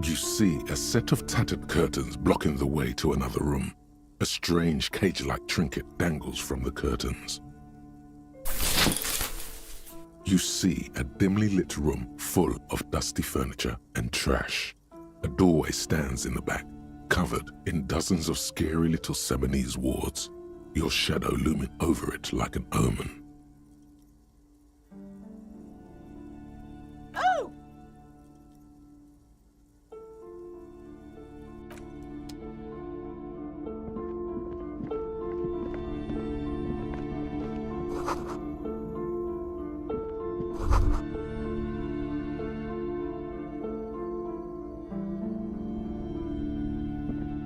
You see a set of tattered curtains blocking the way to another room. A strange cage-like trinket dangles from the curtains. You see a dimly lit room full of dusty furniture and trash. A doorway stands in the back, covered in dozens of scary little Seminese wards, your shadow looming over it like an omen. Oh!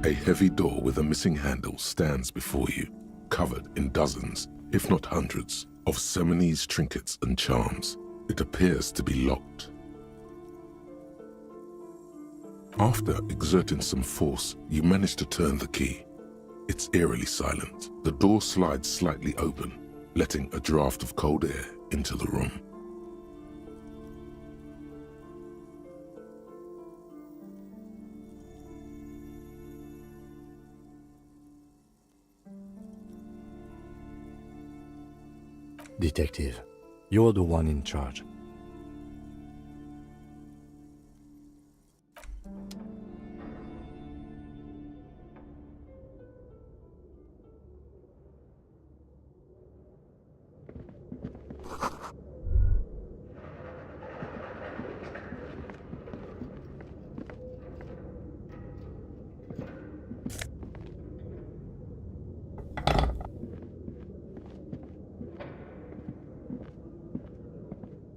A heavy door with a missing handle stands before you, covered in dozens, if not hundreds, of Seminese trinkets and charms. It appears to be locked. After exerting some force, you manage to turn the key. It's eerily silent. The door slides slightly open, letting a draft of cold air into the room. Detective, you're the one in charge.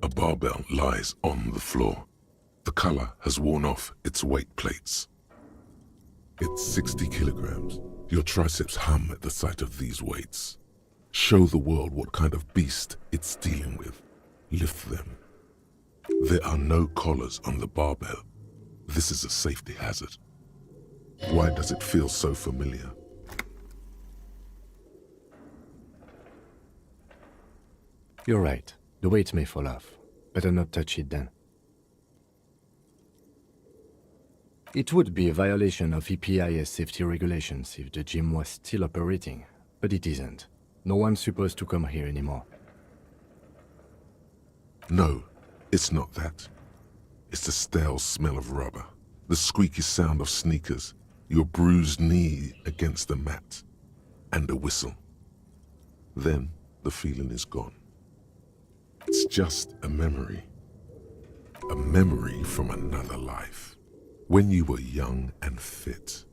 A barbell lies on the floor. The color has worn off its weight plates. It's 60 kilograms. Your triceps hum at the sight of these weights. Show the world what kind of beast it's dealing with. Lift them. There are no collars on the barbell. This is a safety hazard. Why does it feel so familiar? You're right. The weight may fall off. Better not touch it then. It would be a violation of EPIS safety regulations if the gym was still operating, but it isn't. No one's supposed to come here anymore. No, it's not that. It's the stale smell of rubber, the squeaky sound of sneakers, your bruised knee against the mat, and a whistle. Then the feeling is gone. It's just a memory from another life, when you were young and fit.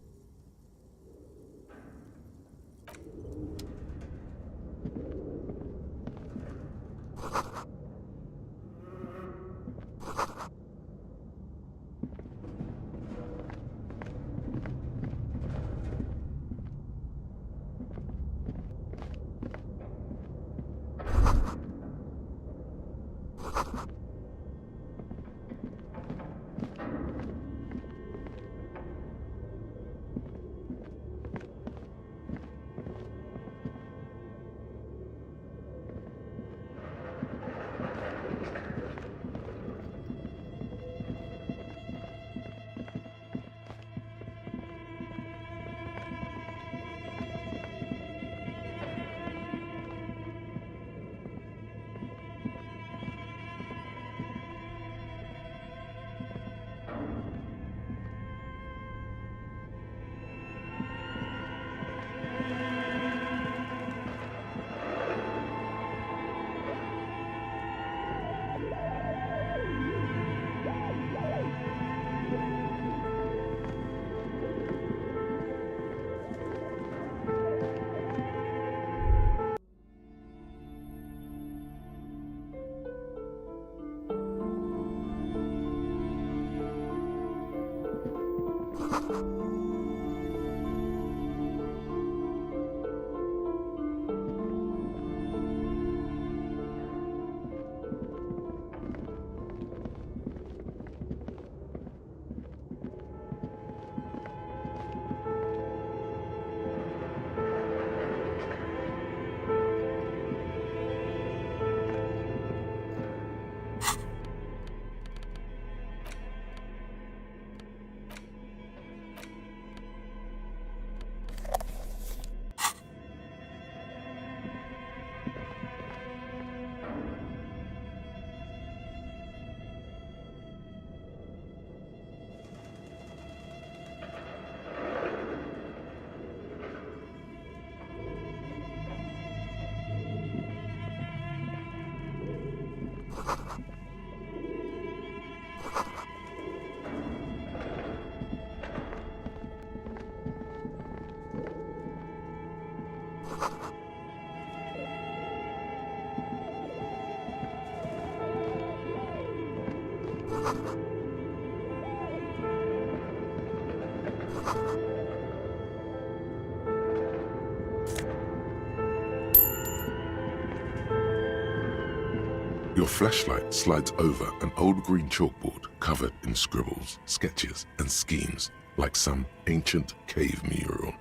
Your flashlight slides over an old green chalkboard covered in scribbles, sketches, and schemes like some ancient cave mural.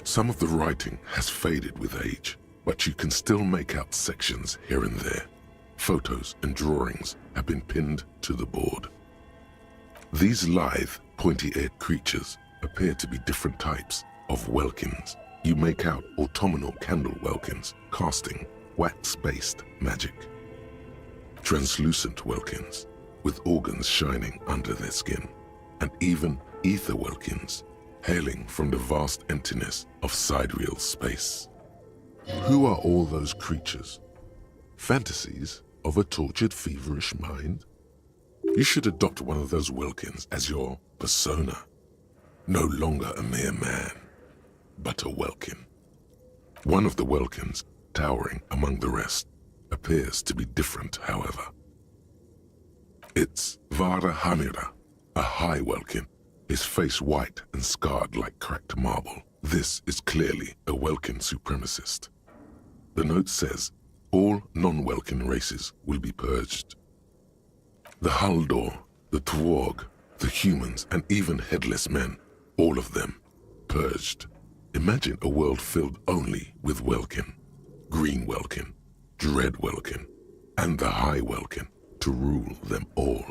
Some of the writing has faded with age, but you can still make out sections here and there. Photos and drawings have been pinned to the board. These lithe, pointy-eared creatures appear to be different types of welkins. You make out autumnal candle welkins casting wax-based magic. Translucent welkins with organs shining under their skin, and even ether welkins hailing from the vast emptiness of sidereal space. Who are all those creatures? Fantasies of a tortured, feverish mind? You should adopt one of those welkins as your persona. No longer a mere man, but a welkin. One of the welkins, towering among the rest, appears to be different, however. It's Vara Hamira, a high welkin, his face white and scarred like cracked marble. This is clearly a welkin supremacist. The note says, all non-welkin races will be purged. The Haldor, the Twarg, the humans, and even headless men, all of them, purged. Imagine a world filled only with welkin. Green welkin, dread welkin, and the high welkin to rule them all.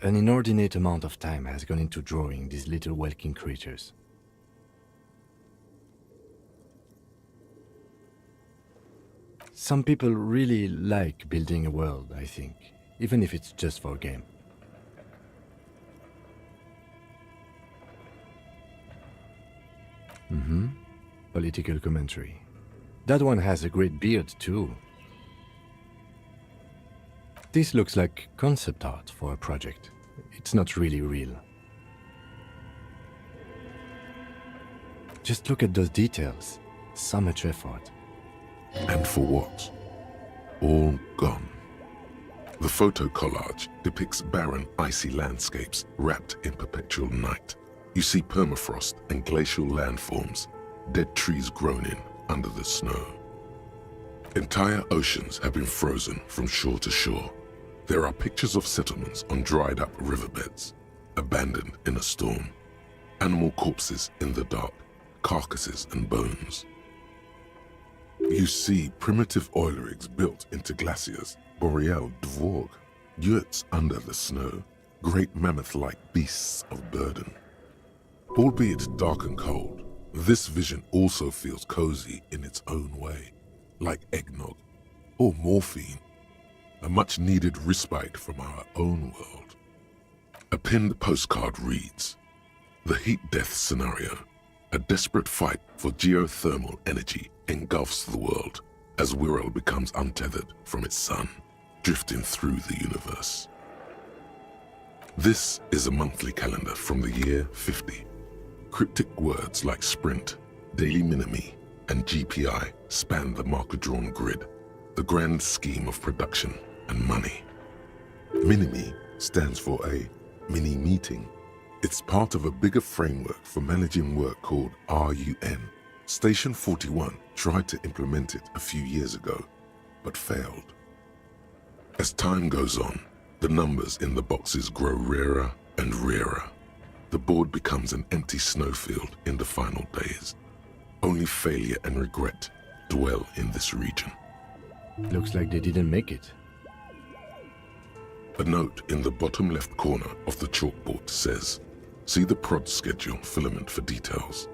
An inordinate amount of time has gone into drawing these little welkin creatures. Some people really like building a world, I think, even if it's just for a game. Political commentary. That one has a great beard too. This looks like concept art for a project. It's not really real. Just look at those details. So much effort. And for what? All gone. The photo collage depicts barren, icy landscapes wrapped in perpetual night. You see permafrost and glacial landforms, dead trees grown in under the snow. Entire oceans have been frozen from shore to shore. There are pictures of settlements on dried up riverbeds, abandoned in a storm. Animal corpses in the dark, carcasses and bones. You see primitive oil rigs built into glaciers, boreal dvorg, yurts under the snow, great mammoth-like beasts of burden. Albeit dark and cold, this vision also feels cozy in its own way, like eggnog or morphine, a much-needed respite from our own world. A pinned postcard reads, "The heat death scenario, a desperate fight for geothermal energy engulfs the world as Wirral becomes untethered from its sun, drifting through the universe." This is a monthly calendar from the year 50. Cryptic words like sprint, daily minimi, and GPI span the marker-drawn grid, the grand scheme of production and money. Minimi stands for a mini-meeting. It's part of a bigger framework for managing work called RUN. Station 41 tried to implement it a few years ago, but failed. As time goes on, the numbers in the boxes grow rarer and rarer. The board becomes an empty snowfield in the final days. Only failure and regret dwell in this region. Looks like they didn't make it. A note in the bottom left corner of the chalkboard says, "See the prod schedule filament for details."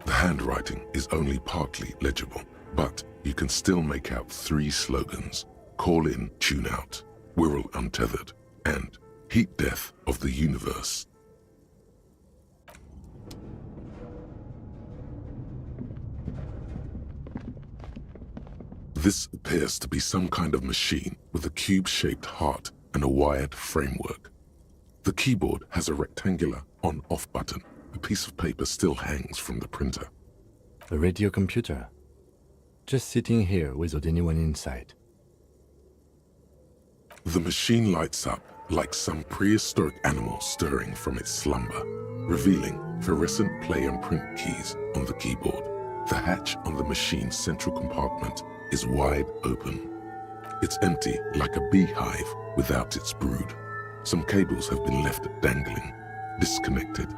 The handwriting is only partly legible, but you can still make out 3 slogans: "Call in, tune out," "Wirral untethered," and "Heat death of the universe." This appears to be some kind of machine with a cube-shaped heart and a wired framework. The keyboard has a rectangular on-off button. A piece of paper still hangs from the printer. A radio computer. Just sitting here without anyone inside. The machine lights up like some prehistoric animal stirring from its slumber, revealing fluorescent play and print keys on the keyboard. The hatch on the machine's central compartment is wide open. It's empty like a beehive without its brood. Some cables have been left dangling, disconnected.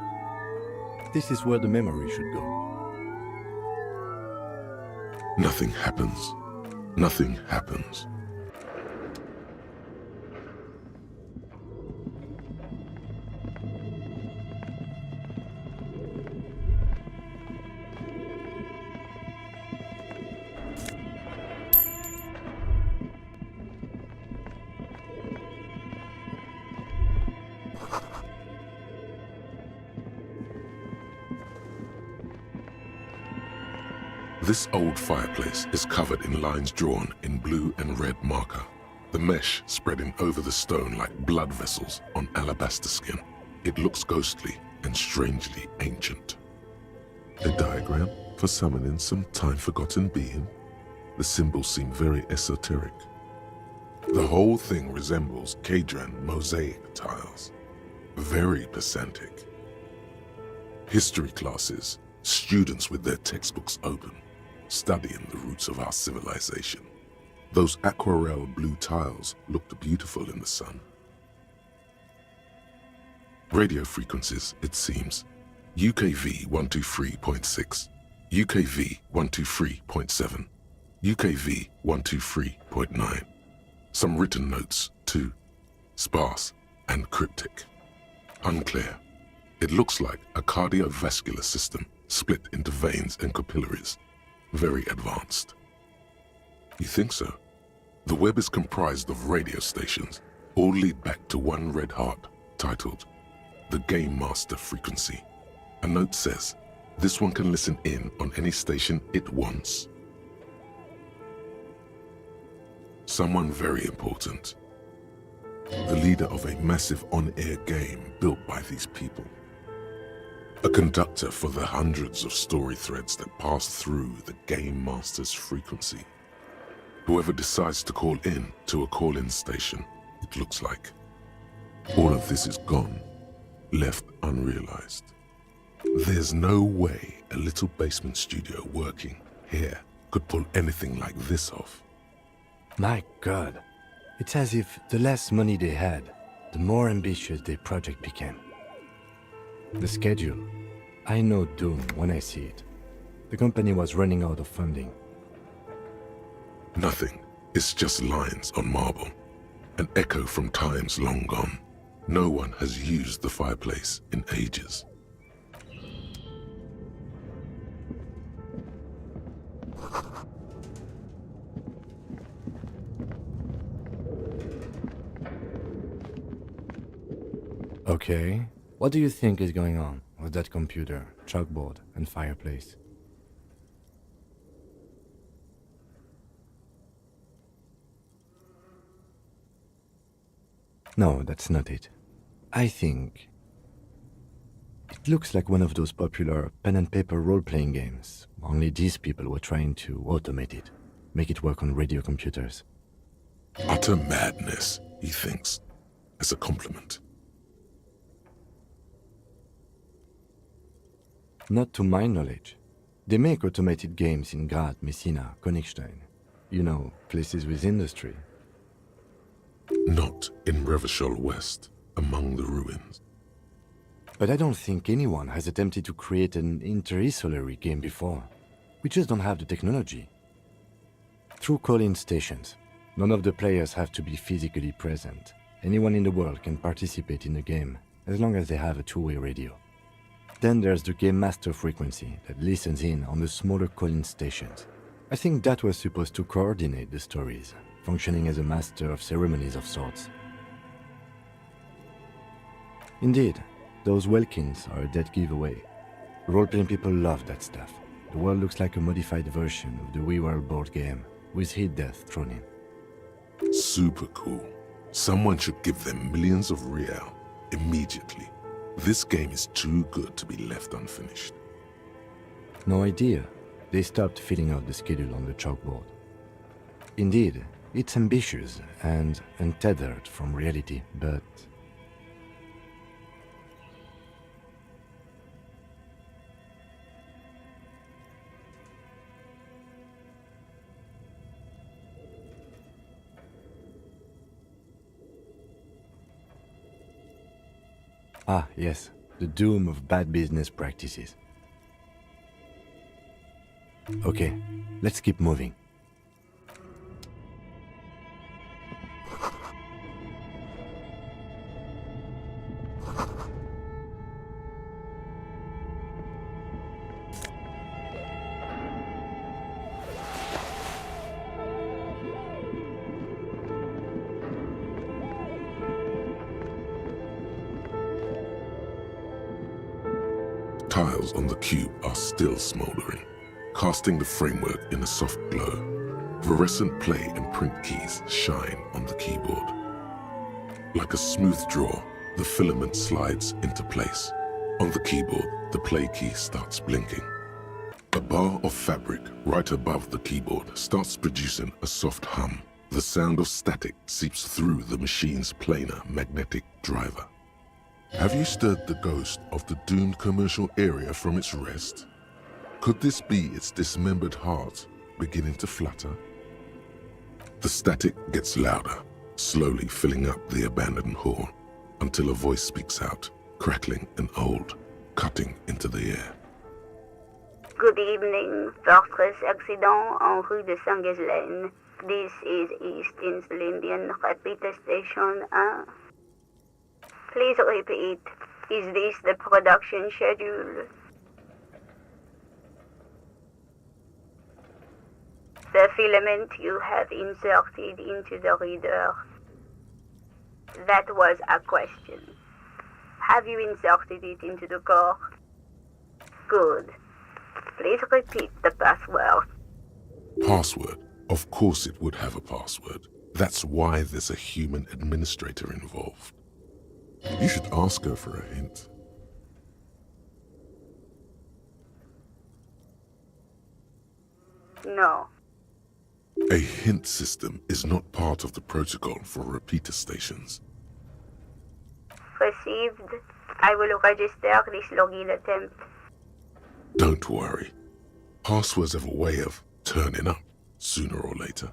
This is where the memory should go. Nothing happens. Nothing happens. This old fireplace is covered in lines drawn in blue and red marker, the mesh spreading over the stone like blood vessels on alabaster skin. It looks ghostly and strangely ancient. A diagram for summoning some time-forgotten being. The symbols seem very esoteric. The whole thing resembles Kadran mosaic tiles. Very pedantic. History classes, students with their textbooks open, studying the roots of our civilization. Those aquarelle blue tiles looked beautiful in the sun. Radio frequencies, it seems. UKV 123.6, UKV 123.7, UKV 123.9. Some written notes, too. Sparse and cryptic. Unclear. It looks like a cardiovascular system split into veins and capillaries. Very advanced. You think so? The web is comprised of radio stations, all lead back to one red heart, titled the Game Master Frequency. A note says, this one can listen in on any station it wants. Someone very important. The leader of a massive on-air game built by these people. A conductor for the hundreds of story threads that pass through the Game Master's frequency. Whoever decides to call in to a call-in station, it looks like. All of this is gone, left unrealized. There's no way a little basement studio working here could pull anything like this off. My God, it's as if the less money they had, the more ambitious their project became. The schedule. I know doom when I see it. The company was running out of funding. Nothing. It's just lines on marble. An echo from times long gone. No one has used the fireplace in ages. Okay, what do you think is going on with that computer, chalkboard, and fireplace? No, that's not it. I think it looks like one of those popular pen and paper role-playing games, only these people were trying to automate it, make it work on radio computers. Utter madness, he thinks, as a compliment. Not to my knowledge. They make automated games in Graz, Messina, Königstein. You know, places with industry. Not in Revachol West, among the ruins. But I don't think anyone has attempted to create an inter-isolary game before. We just don't have the technology. Through call-in stations, none of the players have to be physically present. Anyone in the world can participate in the game, as long as they have a two-way radio. Then there's the Game Master frequency that listens in on the smaller call-in stations. I think that was supposed to coordinate the stories, functioning as a master of ceremonies of sorts. Indeed, those Welkins are a dead giveaway. Role-playing people love that stuff. The world looks like a modified version of the WeWorld board game. with heat death thrown in. Super cool. Someone should give them millions of real immediately. This game is too good to be left unfinished. No idea. They stopped filling out the schedule on the chalkboard. Indeed, it's ambitious and untethered from reality, but... Ah, yes, the doom of bad business practices. Okay, let's keep moving. Tiles on the cube are still smoldering, casting the framework in a soft glow. Fluorescent play and print keys shine on the keyboard. Like a smooth draw, the filament slides into place. On the keyboard, the play key starts blinking. A bar of fabric right above the keyboard starts producing a soft hum. The sound of static seeps through the machine's planar magnetic driver. Have you stirred the ghost of the doomed commercial area from its rest? Could this be its dismembered heart beginning to flutter? The static gets louder, slowly filling up the abandoned hall, until a voice speaks out, crackling and old, cutting into the air. Good evening, Fortress Accident en rue de Saint-Ghislaine. This is East Elysium Repeater Station 1. Please repeat, is this the production schedule? The filament you have inserted into the reader. That was a question. Have you inserted it into the core? Good. Please repeat the password. Password? Of course it would have a password. That's why there's a human administrator involved. You should ask her for a hint. No. A hint system is not part of the protocol for repeater stations. Received. I will register this login attempt. Don't worry. Passwords have a way of turning up sooner or later.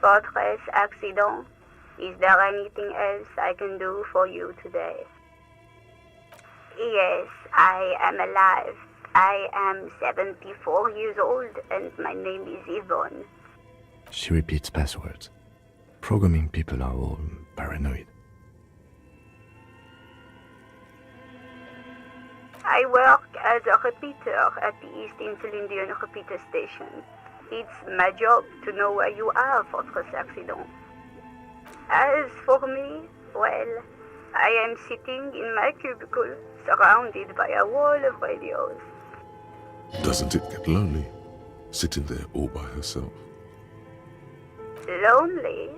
Fortress Accident. Is there anything else I can do for you today? Yes, I am alive. I am 74 years old and my name is Yvonne. She repeats passwords. Programming people are all paranoid. I work as a repeater at the East Elysium repeater station. It's my job to know where you are, Fortress Accident. As for me, well, I am sitting in my cubicle, surrounded by a wall of radios. Doesn't it get lonely, sitting there all by herself? Lonely?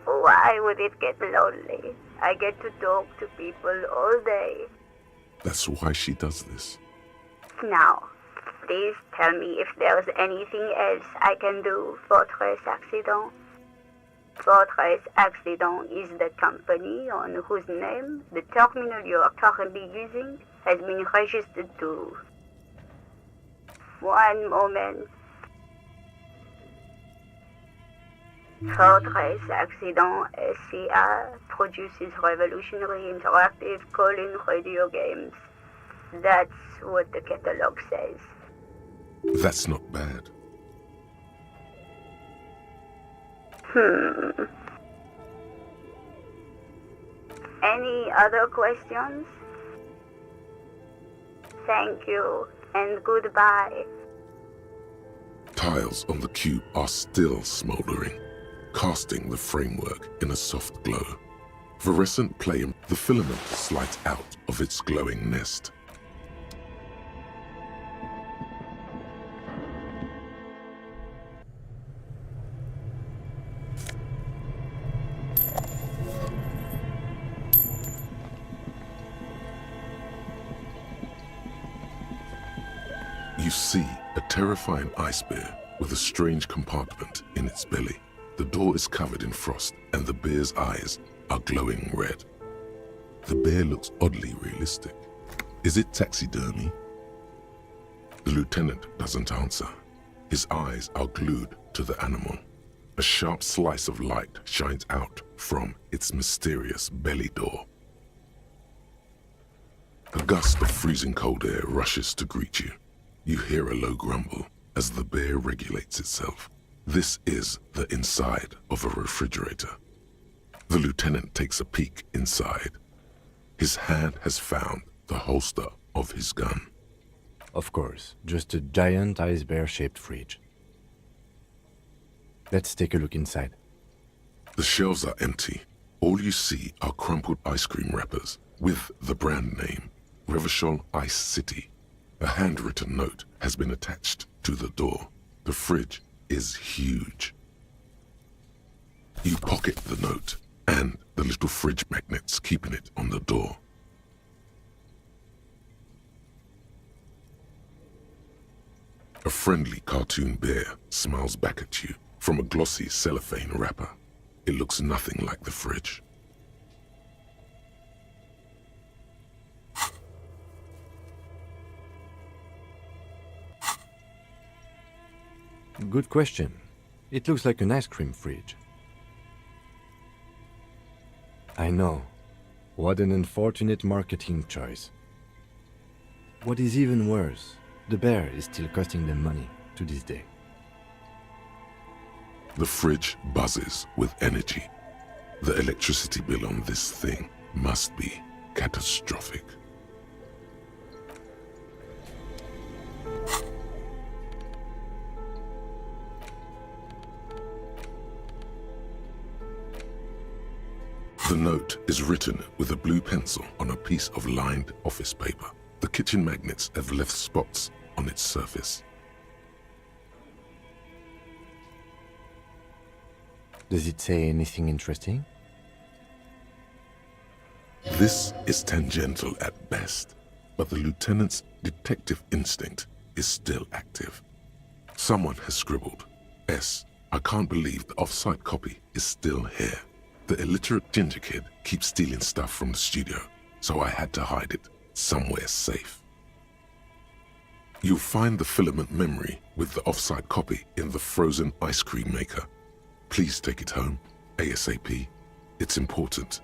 Why would it get lonely? I get to talk to people all day. That's why she does this. Now, please tell me if there's anything else I can do, Fortress Accident. Fortress Accident is the company on whose name the terminal you are currently using has been registered to. One moment. Fortress Accident SCA produces revolutionary interactive call-in radio games. That's what the catalog says. That's not bad. Any other questions? Thank you, and goodbye. Tiles on the cube are still smoldering, casting the framework in a soft glow. Fluorescent play, the filament slides out of its glowing nest. You see a terrifying ice bear with a strange compartment in its belly. The door is covered in frost and the bear's eyes are glowing red. The bear looks oddly realistic. Is it taxidermy? The lieutenant doesn't answer. His eyes are glued to the animal. A sharp slice of light shines out from its mysterious belly door. A gust of freezing cold air rushes to greet you. You hear a low grumble as the bear regulates itself. This is the inside of a refrigerator. The lieutenant takes a peek inside. His hand has found the holster of his gun. Of course, just a giant ice bear-shaped fridge. Let's take a look inside. The shelves are empty. All you see are crumpled ice cream wrappers with the brand name, Revachol Ice City. A handwritten note has been attached to the door. The fridge is huge. You pocket the note and the little fridge magnets keeping it on the door. A friendly cartoon bear smiles back at you from a glossy cellophane wrapper. It looks nothing like the fridge. Good question. It looks like an ice cream fridge. I know. What an unfortunate marketing choice. What is even worse, the bear is still costing them money to this day. The fridge buzzes with energy. The electricity bill on this thing must be catastrophic. The note is written with a blue pencil on a piece of lined office paper. The kitchen magnets have left spots on its surface. Does it say anything interesting? This is tangential at best, but the lieutenant's detective instinct is still active. Someone has scribbled, S. I can't believe the off-site copy is still here. The illiterate ginger kid keeps stealing stuff from the studio, so I had to hide it somewhere safe. You'll find the filament memory with the off-site copy in the frozen ice cream maker. Please take it home, ASAP. It's important.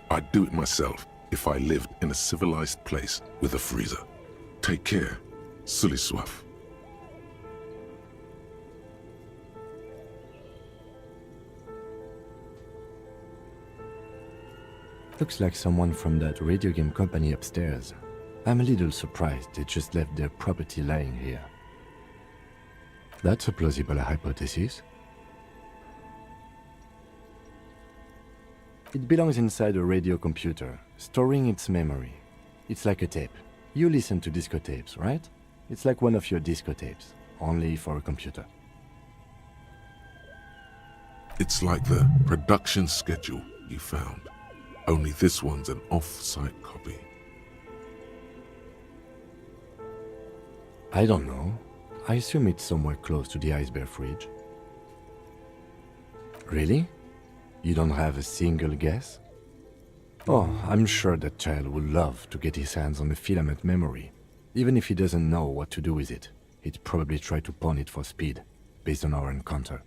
I'd do it myself if I lived in a civilized place with a freezer. Take care, Sully Soif. Looks like someone from that radio game company upstairs. I'm a little surprised they just left their property lying here. That's a plausible hypothesis. It belongs inside a radio computer, storing its memory. It's like a tape. You listen to disco tapes, right? It's like one of your disco tapes, only for a computer. It's like the production schedule you found. Only this one's an off-site copy. I don't know. I assume it's somewhere close to the ice bear fridge. Really? You don't have a single guess? Oh, I'm sure that child would love to get his hands on a filament memory. Even if he doesn't know what to do with it, he'd probably try to pawn it for speed, based on our encounter.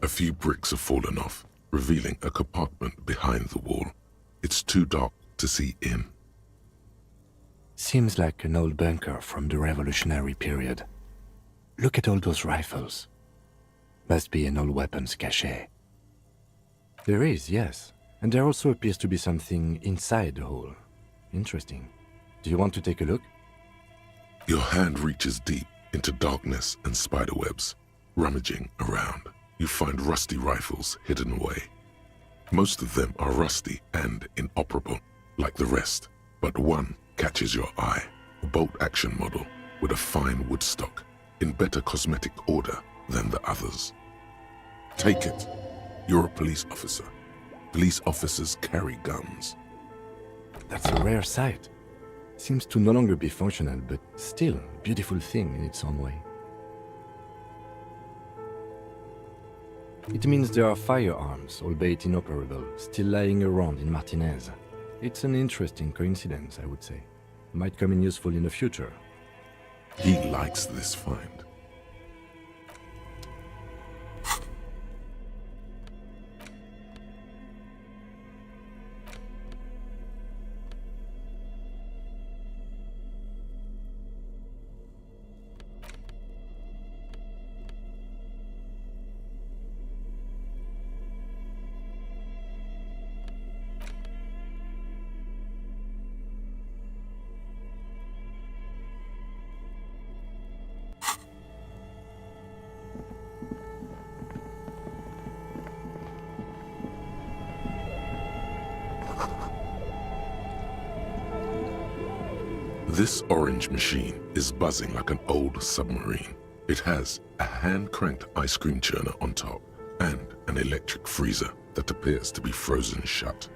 A few bricks have fallen off, revealing a compartment behind the wall. It's too dark to see in. Seems like an old bunker from the revolutionary period. Look at all those rifles. Must be an old weapons cache. There is, yes. And there also appears to be something inside the hole. Interesting. Do you want to take a look? Your hand reaches deep into darkness and spiderwebs. Rummaging around, you find rusty rifles hidden away. Most of them are rusty and inoperable, like the rest, but one catches your eye. A bolt-action model with a fine wood stock, in better cosmetic order than the others. Take it. You're a police officer. Police officers carry guns. That's a rare sight. Seems to no longer be functional, but still a beautiful thing in its own way. It means there are firearms, albeit inoperable, still lying around in Martinez. It's an interesting coincidence, I would say. Might come in useful in the future. He likes this find. This orange machine is buzzing like an old submarine. It has a hand-cranked ice cream churner on top and an electric freezer that appears to be frozen shut.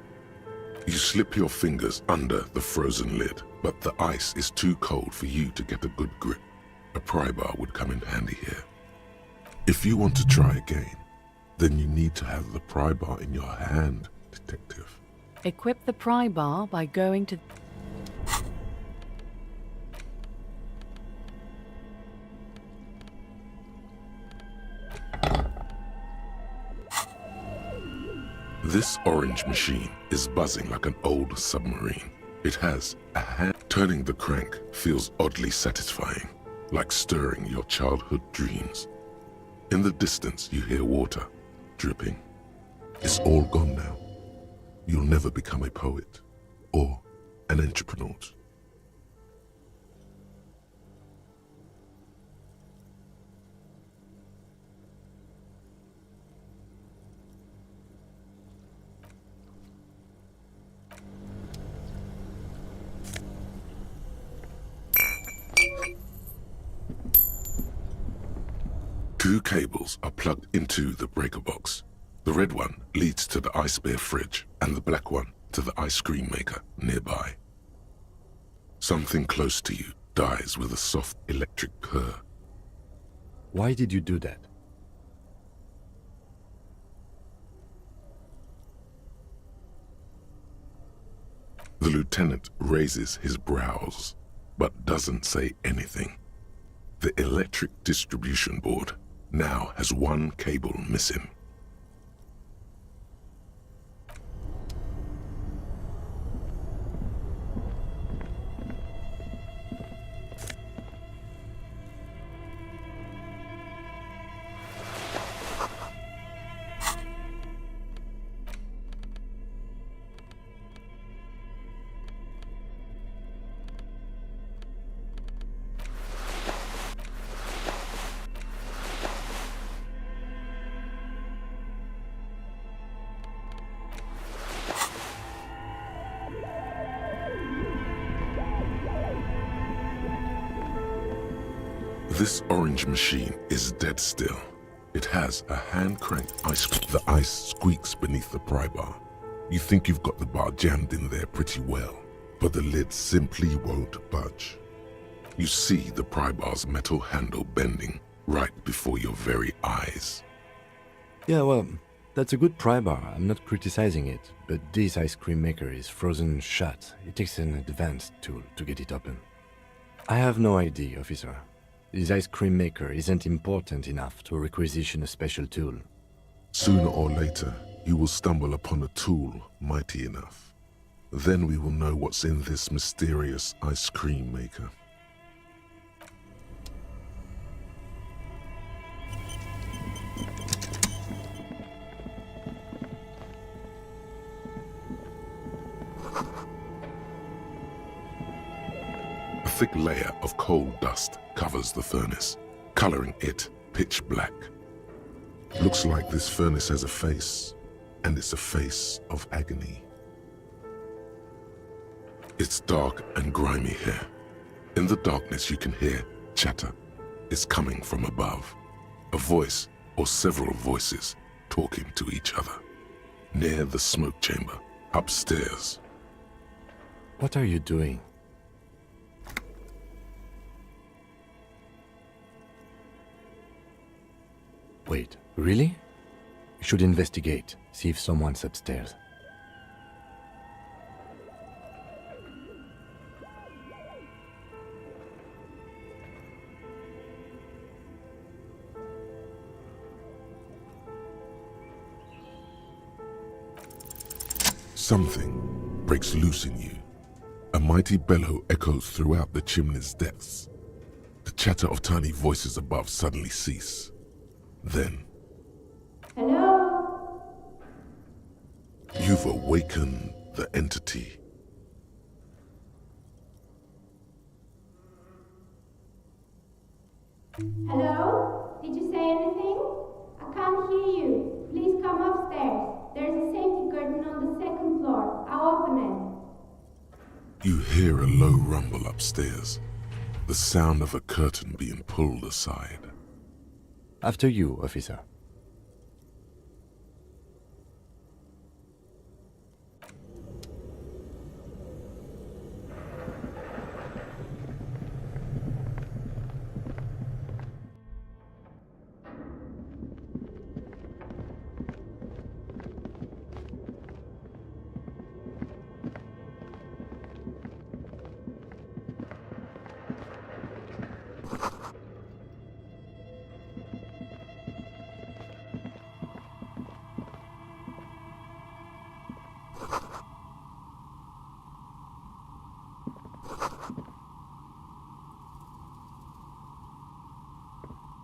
You slip your fingers under the frozen lid, but the ice is too cold for you to get a good grip. A pry bar would come in handy here. If you want to try again, then you need to have the pry bar in your hand, detective. Equip the pry bar by going to... This orange machine is buzzing like an old submarine. It has a hand. Turning the crank feels oddly satisfying, like stirring your childhood dreams. In the distance, you hear water dripping. It's all gone now. You'll never become a poet or an entrepreneur. Two cables are plugged into the breaker box. The red one leads to the ice bear fridge and the black one to the ice cream maker nearby. Something close to you dies with a soft electric purr. Why did you do that? The lieutenant raises his brows, but doesn't say anything. The electric distribution board now has one cable missing. This orange machine is dead still. It has a hand-cranked ice cream. The ice squeaks beneath the pry bar. You think you've got the bar jammed in there pretty well, but the lid simply won't budge. You see the pry bar's metal handle bending right before your very eyes. Yeah, well, that's a good pry bar. I'm not criticizing it, but this ice cream maker is frozen shut. It takes an advanced tool to get it open. I have no idea, officer. This ice cream maker isn't important enough to requisition a special tool. Sooner or later, you will stumble upon a tool mighty enough. Then we will know what's in this mysterious ice cream maker. thick layer of coal dust covers the furnace, coloring it pitch black. Looks like this furnace has a face, and it's a face of agony. It's dark and grimy here. In the darkness you can hear chatter. It's coming from above. A voice or several voices talking to each other. Near the smoke chamber, upstairs. What are you doing? Wait, really? You should investigate, see if someone's upstairs. Something breaks loose in you. A mighty bellow echoes throughout the chimney's depths. The chatter of tiny voices above suddenly cease. Then, Hello? you've awakened the entity. Hello? Did you say anything? I can't hear you. Please come upstairs. There's a safety curtain on the second floor. I'll open it. You hear a low rumble upstairs, the sound of a curtain being pulled aside. After you, officer.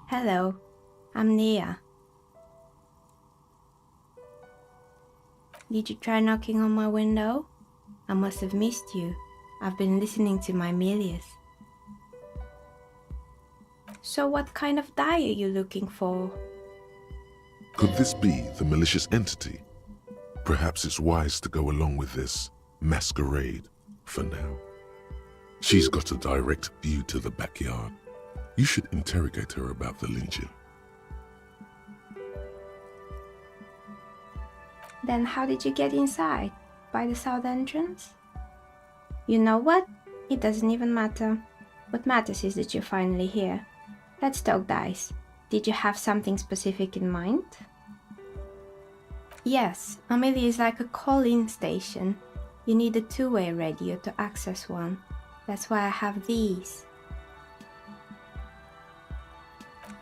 Hello, I'm Nia. Did you try knocking on my window? I must have missed you. I've been listening to my Milius. So what kind of die are you looking for? Could this be the malicious entity? Perhaps it's wise to go along with this masquerade for now. She's got a direct view to the backyard. You should interrogate her about the lynching. Then how did you get inside? By the south entrance? You know what? It doesn't even matter. What matters is that you're finally here. Let's talk dice. Did you have something specific in mind? Yes, Amelia is like a call-in station. You need a two-way radio to access one. That's why I have these.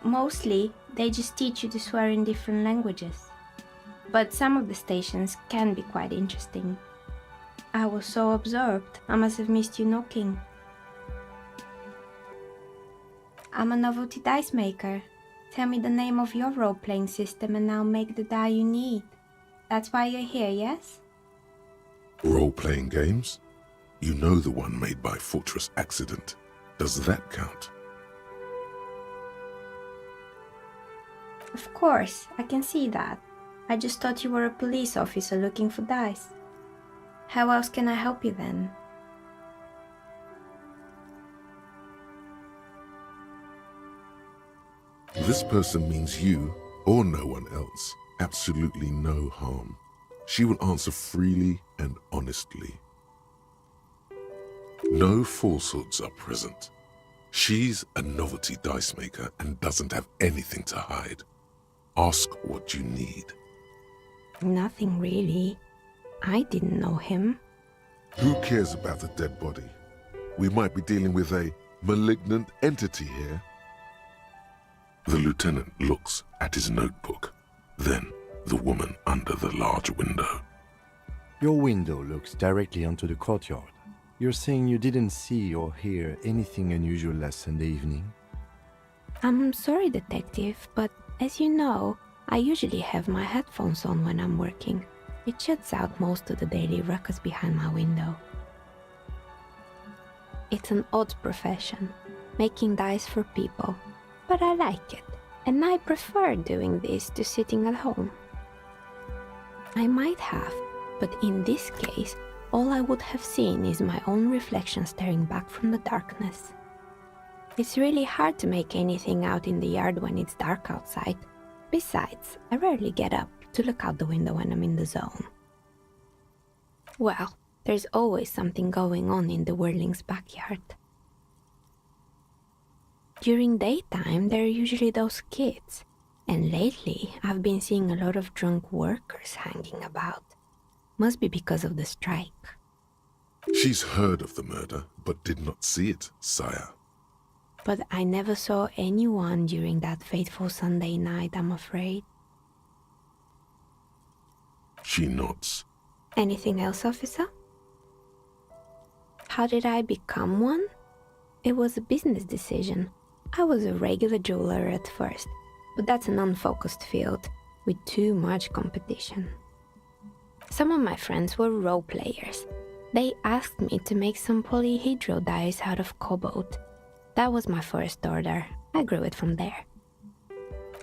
Mostly, they just teach you to swear in different languages. But some of the stations can be quite interesting. I was so absorbed, I must have missed you knocking. I'm a novelty dice maker. Tell me the name of your role-playing system and I'll make the die you need. That's why you're here, yes? Role-playing games? You know the one made by Fortress Accident. Does that count? Of course, I can see that. I just thought you were a police officer looking for dice. How else can I help you then? This person means you, or no one else, absolutely no harm. She will answer freely and honestly. No falsehoods are present. She's a novelty dice maker and doesn't have anything to hide. Ask what you need. Nothing really. I didn't know him. Who cares about the dead body? We might be dealing with a malignant entity here. The lieutenant looks at his notebook, then the woman under the large window. Your window looks directly onto the courtyard. You're saying you didn't see or hear anything unusual last Sunday evening? I'm sorry, detective, but as you know, I usually have my headphones on when I'm working. It shuts out most of the daily ruckus behind my window. It's an odd profession, making dice for people, but I like it, and I prefer doing this to sitting at home. I might have, but in this case, all I would have seen is my own reflection staring back from the darkness. It's really hard to make anything out in the yard when it's dark outside. Besides, I rarely get up to look out the window when I'm in the zone. Well, there's always something going on in the Whirling's backyard. During daytime, there are usually those kids, and lately I've been seeing a lot of drunk workers hanging about. Must be because of the strike. She's heard of the murder, but did not see it, sire. But I never saw anyone during that fateful Sunday night, I'm afraid. She nods. Anything else, officer? How did I become one? It was a business decision. I was a regular jeweler at first, but that's an unfocused field with too much competition. Some of my friends were role players. They asked me to make some polyhedral dice out of cobalt. That was my first order. I grew it from there.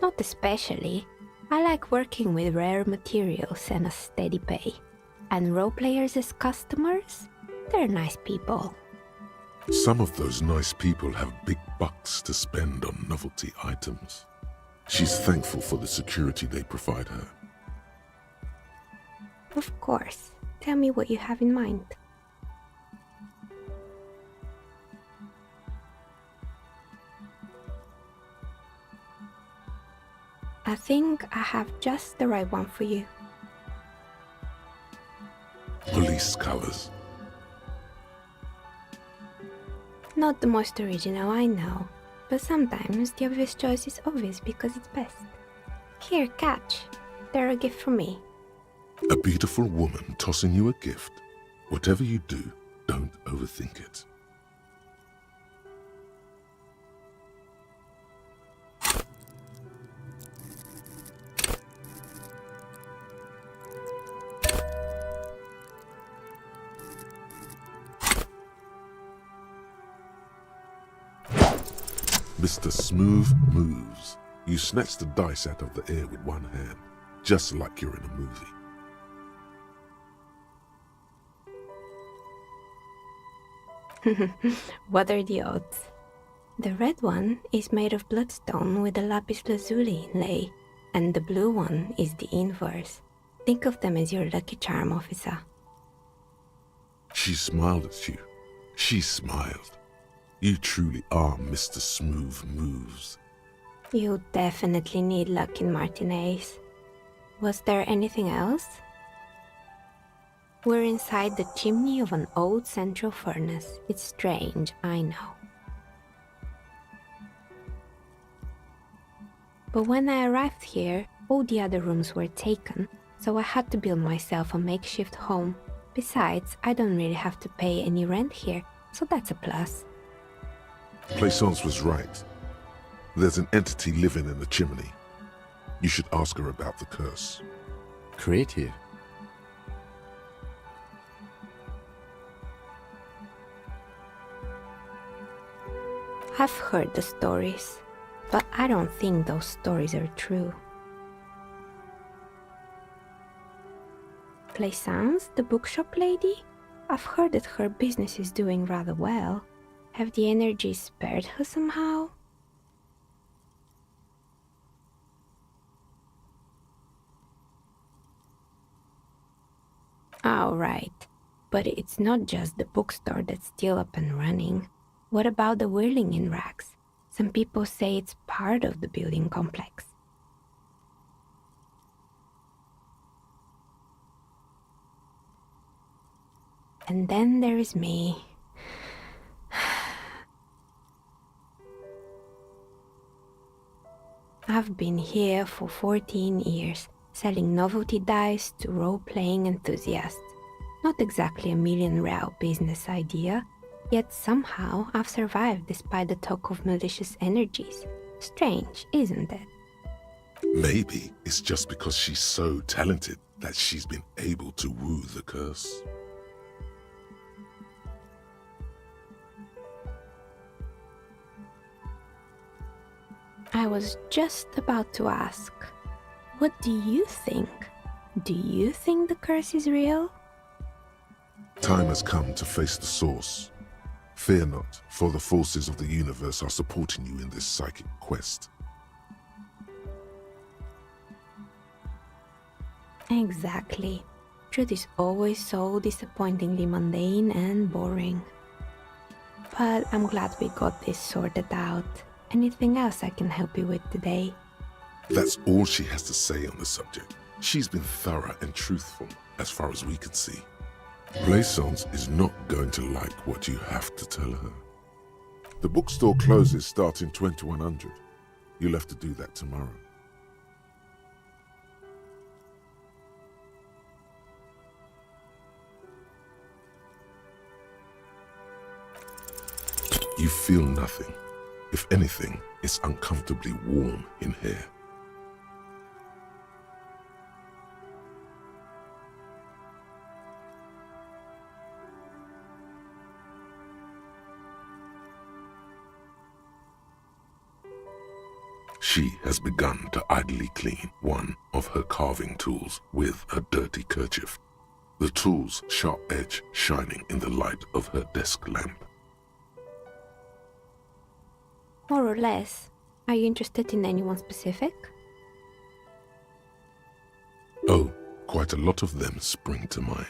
Not especially. I like working with rare materials and a steady pay. And role players as customers? They're nice people. Some of those nice people have big bucks to spend on novelty items. She's thankful for the security they provide her. Of course. Tell me what you have in mind. I think I have just the right one for you. Police colors. Not the most original, I know, but sometimes the obvious choice is obvious because it's best. Here, catch. They're a gift from me. A beautiful woman tossing you a gift. Whatever you do, don't overthink it. Mr. Smooth moves. You snatch the dice out of the air with one hand, just like you're in a movie. What are the odds? The red one is made of bloodstone with a lapis lazuli inlay, and the blue one is the inverse. Think of them as your lucky charm, officer. She smiled at you. She smiled. You truly are Mr. Smooth Moves. You definitely need luck in Martinez. Was there anything else? We're inside the chimney of an old central furnace. It's strange, I know. But when I arrived here, all the other rooms were taken, so I had to build myself a makeshift home. Besides, I don't really have to pay any rent here, so that's a plus. Plaisance was right. There's an entity living in the chimney. You should ask her about the curse. Creative. I've heard the stories, but I don't think those stories are true. Plaisance, the bookshop lady? I've heard that her business is doing rather well. Have the energies spared her somehow? Oh, right. But it's not just the bookstore that's still up and running. What about the Whirling in rags? Some people say it's part of the building complex. And then there is me. I've been here for 14 years, selling novelty dice to role-playing enthusiasts. Not exactly a million-real business idea, yet somehow I've survived despite the talk of malicious energies. Strange, isn't it? Maybe it's just because she's so talented that she's been able to woo the curse. I was just about to ask, what do you think? Do you think the curse is real? Time has come to face the source. Fear not, for the forces of the universe are supporting you in this psychic quest. Exactly. Truth is always so disappointingly mundane and boring. But I'm glad we got this sorted out. Anything else I can help you with today? That's all she has to say on the subject. She's been thorough and truthful, as far as we can see. Blaisance is not going to like what you have to tell her. The bookstore closes starting 2100. You'll have to do that tomorrow. You feel nothing. If anything, it's uncomfortably warm in here. She has begun to idly clean one of her carving tools with a dirty kerchief, the tool's sharp edge shining in the light of her desk lamp. More or less. Are you interested in anyone specific? Oh, quite a lot of them spring to mind.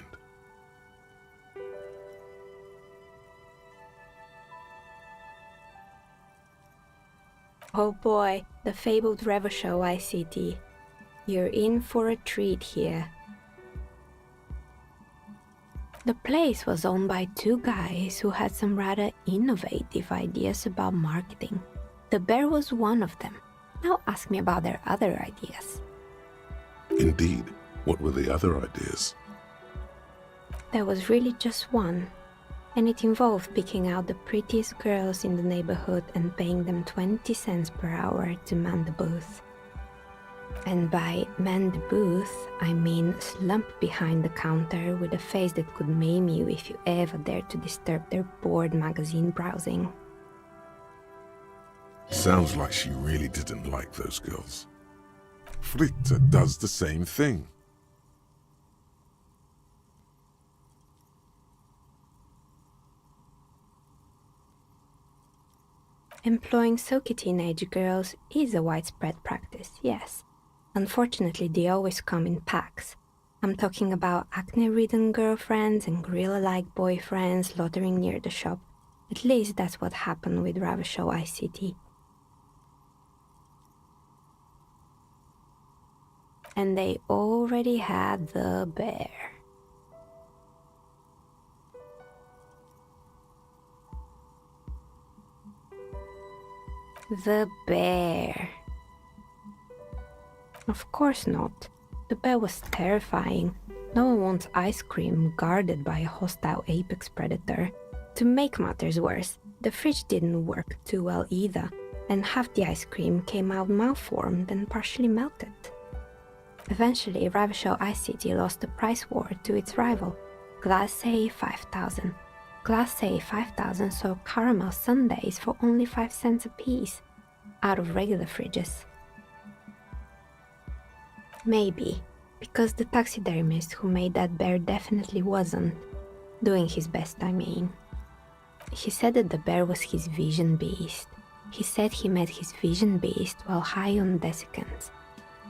Oh boy, the fabled Revachol ICT. You're in for a treat here. The place was owned by two guys who had some rather innovative ideas about marketing. The bear was one of them. Now ask me about their other ideas. Indeed, what were the other ideas? There was really just one, and it involved picking out the prettiest girls in the neighborhood and paying them 20 cents per hour to man the booth. And by man the booth, I mean slump behind the counter with a face that could maim you if you ever dared to disturb their bored magazine browsing. Sounds like she really didn't like those girls. Fritta does the same thing. Employing silky teenage girls is a widespread practice, yes. Unfortunately, they always come in packs. I'm talking about acne-ridden girlfriends and gorilla-like boyfriends loitering near the shop. At least that's what happened with Revachol ICT. And they already had the bear. The bear. Of course not. The bear was terrifying. No one wants ice cream guarded by a hostile apex predator. To make matters worse, the fridge didn't work too well either, and half the ice cream came out malformed and partially melted. Eventually, Revachol ICT lost the price war to its rival, Glacé 5000. Glacé 5000 sold caramel sundaes for only 5 cents a piece, out of regular fridges. Maybe, because the taxidermist who made that bear definitely wasn't. Doing his best, I mean. He said that the bear was his vision beast. He said he met his vision beast while high on desiccants.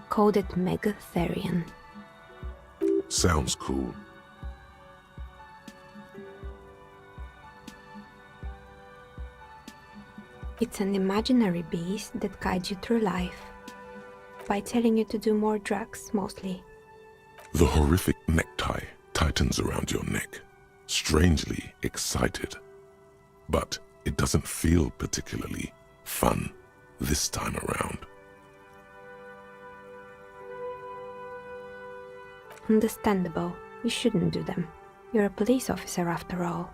Called it Megatherion. Sounds cool. It's an imaginary beast that guides you through life. By telling you to do more drugs, mostly. The horrific necktie tightens around your neck, strangely excited. But it doesn't feel particularly fun this time around. Understandable. You shouldn't do them. You're a police officer after all.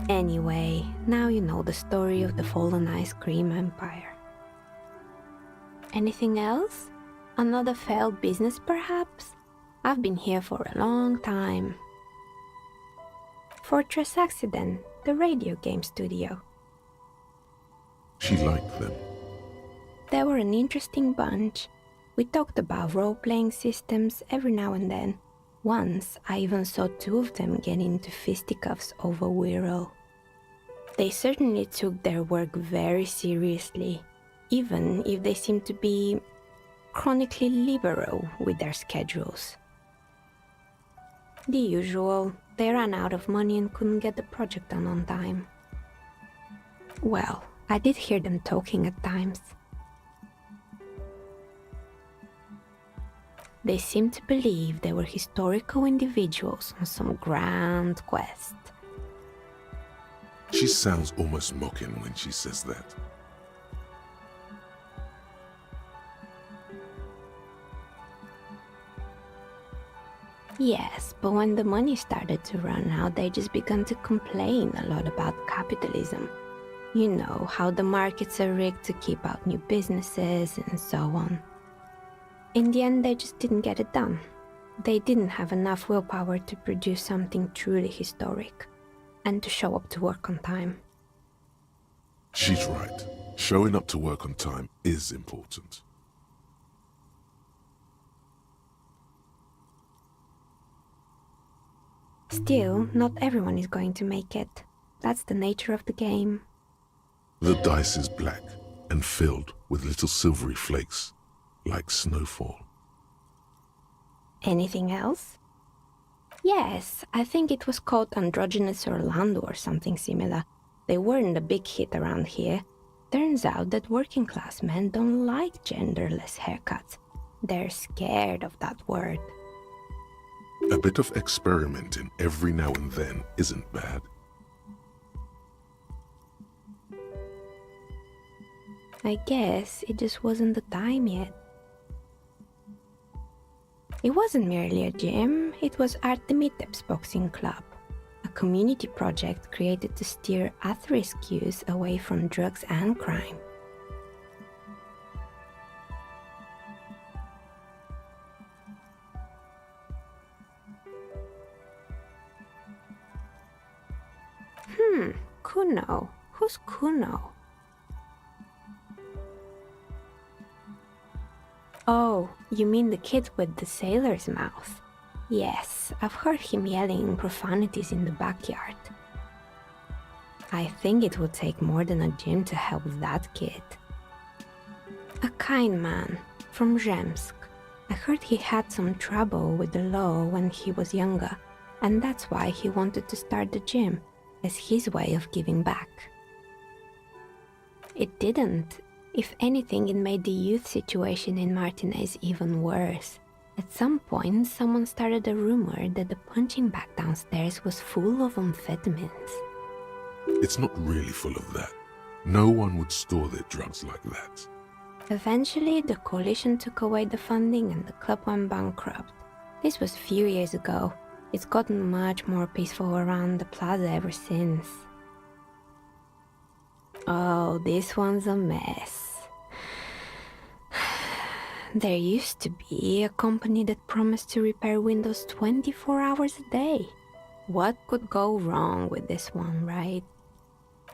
Anyway, now you know the story of the fallen ice cream empire. Anything else? Another failed business, perhaps? I've been here for a long time. Fortress Accident, the radio game studio. She liked them. They were an interesting bunch. We talked about role-playing systems every now and then. Once, I even saw two of them get into fisticuffs over Wirral. They certainly took their work very seriously, even if they seemed to be chronically liberal with their schedules. The usual, they ran out of money and couldn't get the project done on time. Well, I did hear them talking at times. They seemed to believe they were historical individuals on some grand quest. She sounds almost mocking when she says that. Yes, but when the money started to run out, they just began to complain a lot about capitalism. You know, how the markets are rigged to keep out new businesses and so on. In the end, they just didn't get it done. They didn't have enough willpower to produce something truly historic, and to show up to work on time. She's right. Showing up to work on time is important. Still, not everyone is going to make it. That's the nature of the game. The dice is black and filled with little silvery flakes, like snowfall. Anything else? Yes, I think it was called Androgynous Orlando or something similar. They weren't a big hit around here. Turns out that working class men don't like genderless haircuts. They're scared of that word. A bit of experimenting every now and then isn't bad. I guess it just wasn't the time yet. It wasn't merely a gym, it was Artemitep's Boxing Club, a community project created to steer at-risk youth away from drugs and crime. Kuno. Who's Kuno? Oh, you mean the kid with the sailor's mouth? Yes, I've heard him yelling profanities in the backyard. I think it would take more than a gym to help that kid. A kind man, from Zemsk. I heard he had some trouble with the law when he was younger, and that's why he wanted to start the gym, as his way of giving back. It didn't. If anything, it made the youth situation in Martinez even worse. At some point, someone started a rumor that the punching bag downstairs was full of amphetamines. It's not really full of that. No one would store their drugs like that. Eventually, the coalition took away the funding and the club went bankrupt. This was a few years ago. It's gotten much more peaceful around the plaza ever since. Oh, this one's a mess. There used to be a company that promised to repair windows 24 hours a day. What could go wrong with this one, right?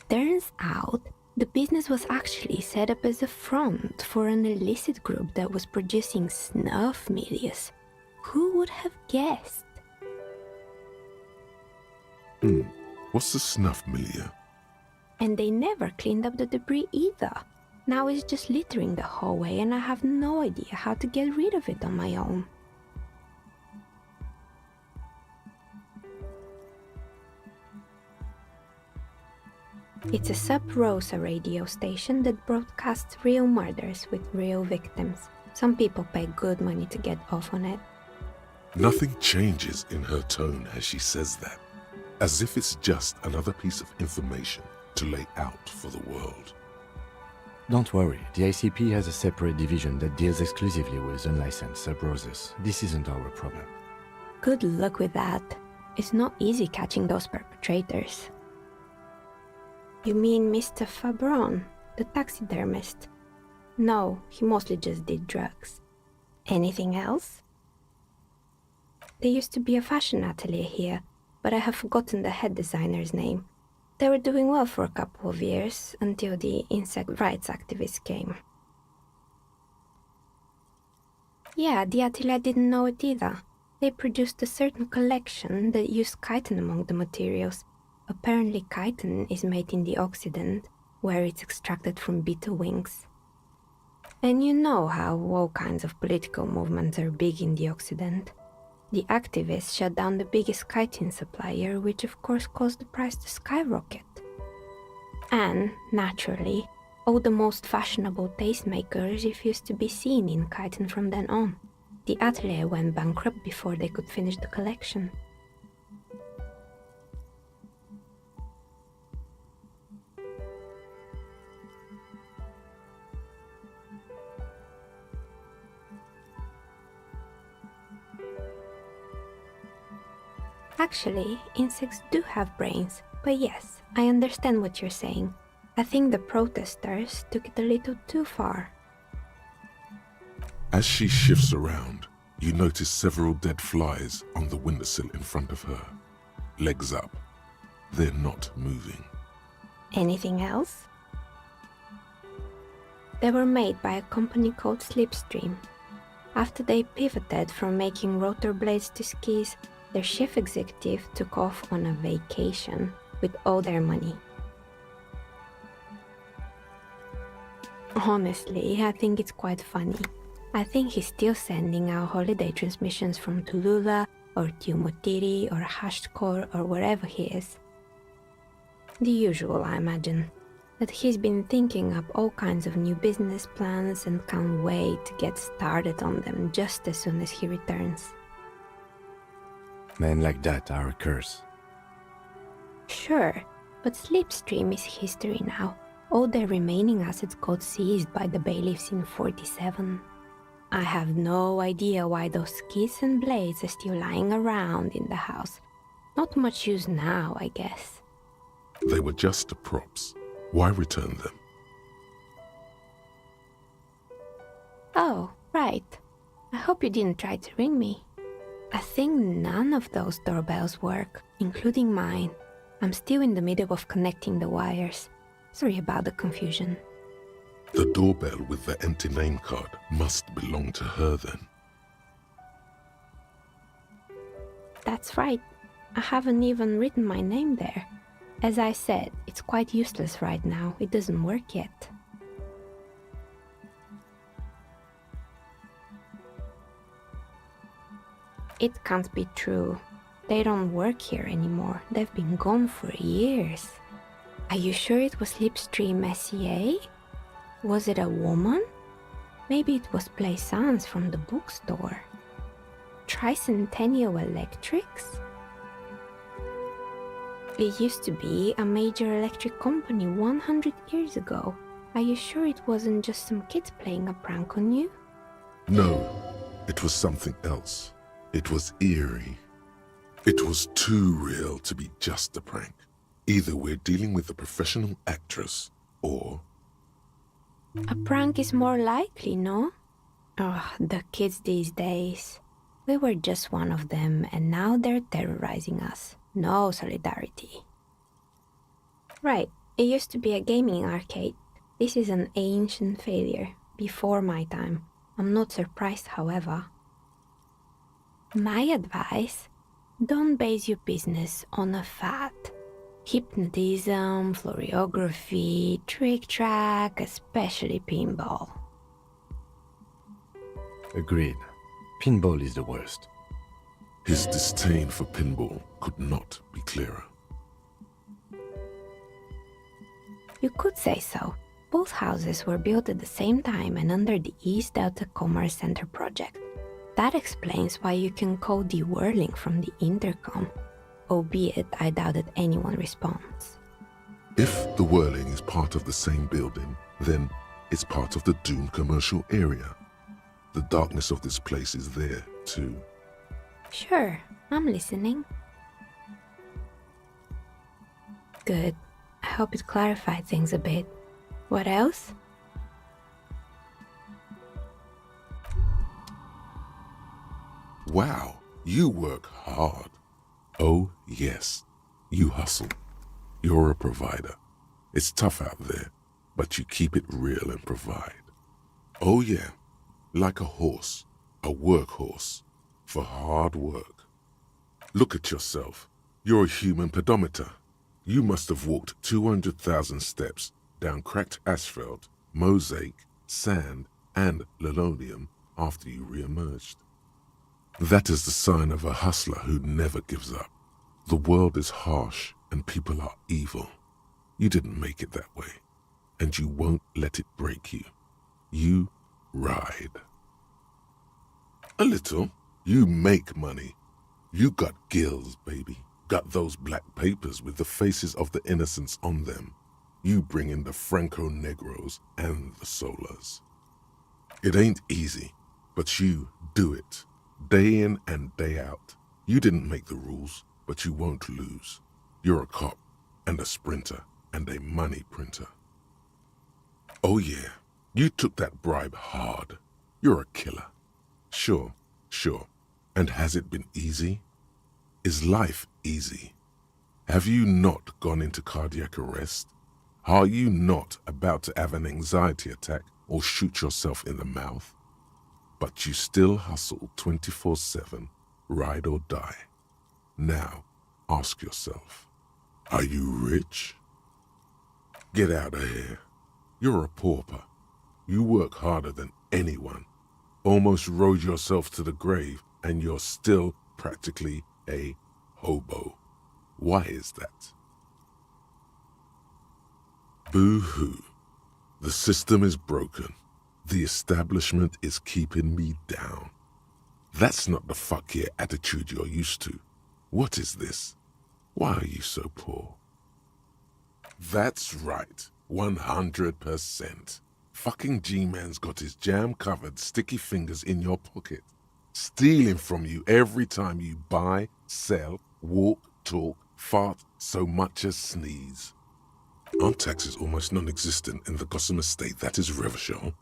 Turns out, the business was actually set up as a front for an illicit group that was producing snuff milius. Who would have guessed? What's the snuff milieu? And they never cleaned up the debris either. Now it's just littering the hallway and I have no idea how to get rid of it on my own. It's a sub-Rosa radio station that broadcasts real murders with real victims. Some people pay good money to get off on it. Nothing changes in her tone as she says that, as if it's just another piece of information to lay out for the world. Don't worry, the ICP has a separate division that deals exclusively with unlicensed sub-Roses. This isn't our problem. Good luck with that. It's not easy catching those perpetrators. You mean Mr. Fabron, the taxidermist? No, he mostly just did drugs. Anything else? There used to be a fashion atelier here, but I have forgotten the head designer's name. They were doing well for a couple of years, until the insect rights activists came. Yeah, the Atelier didn't know it either. They produced a certain collection that used chitin among the materials. Apparently chitin is made in the Occident, where it's extracted from beetle wings. And you know how all kinds of political movements are big in the Occident. The activists shut down the biggest chitin supplier, which of course caused the price to skyrocket. And, naturally, all the most fashionable tastemakers refused to be seen in chitin from then on. The atelier went bankrupt before they could finish the collection. Actually, insects do have brains, but yes, I understand what you're saying. I think the protesters took it a little too far. As she shifts around, you notice several dead flies on the windowsill in front of her. Legs up. They're not moving. Anything else? They were made by a company called Slipstream. After they pivoted from making rotor blades to skis, their chief executive took off on a vacation with all their money. Honestly, I think it's quite funny. I think he's still sending out holiday transmissions from Tulula or Tiumotiri or Hashtkor or wherever he is. The usual, I imagine. That he's been thinking up all kinds of new business plans and can't wait to get started on them just as soon as he returns. Men like that are a curse. Sure, but Slipstream is history now. All their remaining assets got seized by the bailiffs in 47. I have no idea why those skis and blades are still lying around in the house. Not much use now, I guess. They were just props. Why return them? Oh, right. I hope you didn't try to ring me. I think none of those doorbells work, including mine. I'm still in the middle of connecting the wires. Sorry about the confusion. The doorbell with the empty name card must belong to her then. That's right. I haven't even written my name there. As I said, it's quite useless right now. It doesn't work yet. It can't be true. They don't work here anymore. They've been gone for years. Are you sure it was Slipstream SEA? Was it a woman? Maybe it was Plaisance from the bookstore. Tricentennial Electrics? It used to be a major electric company 100 years ago. Are you sure it wasn't just some kids playing a prank on you? No, it was something else. It was eerie. It was too real to be just a prank. Either we're dealing with a professional actress, or... A prank is more likely, no? Oh, the kids these days. We were just one of them, and now they're terrorizing us. No solidarity. Right, it used to be a gaming arcade. This is an ancient failure, before my time. I'm not surprised, however. My advice? Don't base your business on a fad. Hypnotism, floriography, trick-track, especially pinball. Agreed. Pinball is the worst. His disdain for pinball could not be clearer. You could say so. Both houses were built at the same time and under the East Delta Commerce Center project. That explains why you can call the whirling from the intercom, albeit I doubt that anyone responds. If the whirling is part of the same building, then it's part of the doomed commercial area. The darkness of this place is there, too. Sure, I'm listening. Good. I hope it clarified things a bit. What else? Wow, you work hard. Oh, yes, you hustle. You're a provider. It's tough out there, but you keep it real and provide. Oh, yeah, like a horse. A workhorse for hard work. Look at yourself. You're a human pedometer. You must have walked 200,000 steps down cracked asphalt, mosaic, sand, and linoleum after you re-emerged. That is the sign of a hustler who never gives up. The world is harsh and people are evil. You didn't make it that way, and you won't let it break you. You ride. A little. You make money. You got gills, baby. Got those black papers with the faces of the innocents on them. You bring in the Franco Negros and the Solas. It ain't easy, but you do it. Day in and day out. You didn't make the rules, but you won't lose. You're a cop and a sprinter and a money printer. Oh yeah, you took that bribe hard. You're a killer. Sure. And has it been easy? Is life easy? Have you not gone into cardiac arrest? Are you not about to have an anxiety attack or shoot yourself in the mouth? But you still hustle 24/7, ride or die. Now, ask yourself, are you rich? Get out of here. You're a pauper. You work harder than anyone. Almost rode yourself to the grave, and you're still practically a hobo. Why is that? Boo-hoo. The system is broken. The establishment is keeping me down. That's not the fuck yeah attitude you're used to. What is this? Why are you so poor? That's right, 100%. Fucking G-Man's got his jam-covered sticky fingers in your pocket, stealing from you every time you buy, sell, walk, talk, fart, so much as sneeze. Aren't taxes almost non-existent in the Gotham estate that is Revachol?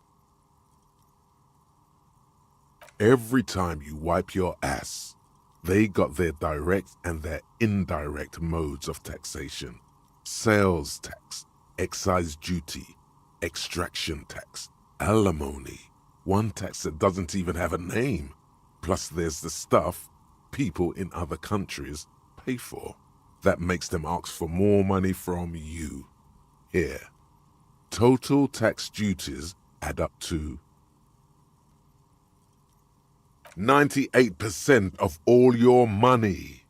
Every time you wipe your ass, they got their direct and their indirect modes of taxation. Sales tax, excise duty, extraction tax, alimony, one tax that doesn't even have a name. Plus there's the stuff people in other countries pay for. That makes them ask for more money from you. Here, total tax duties add up to 98% of all your money.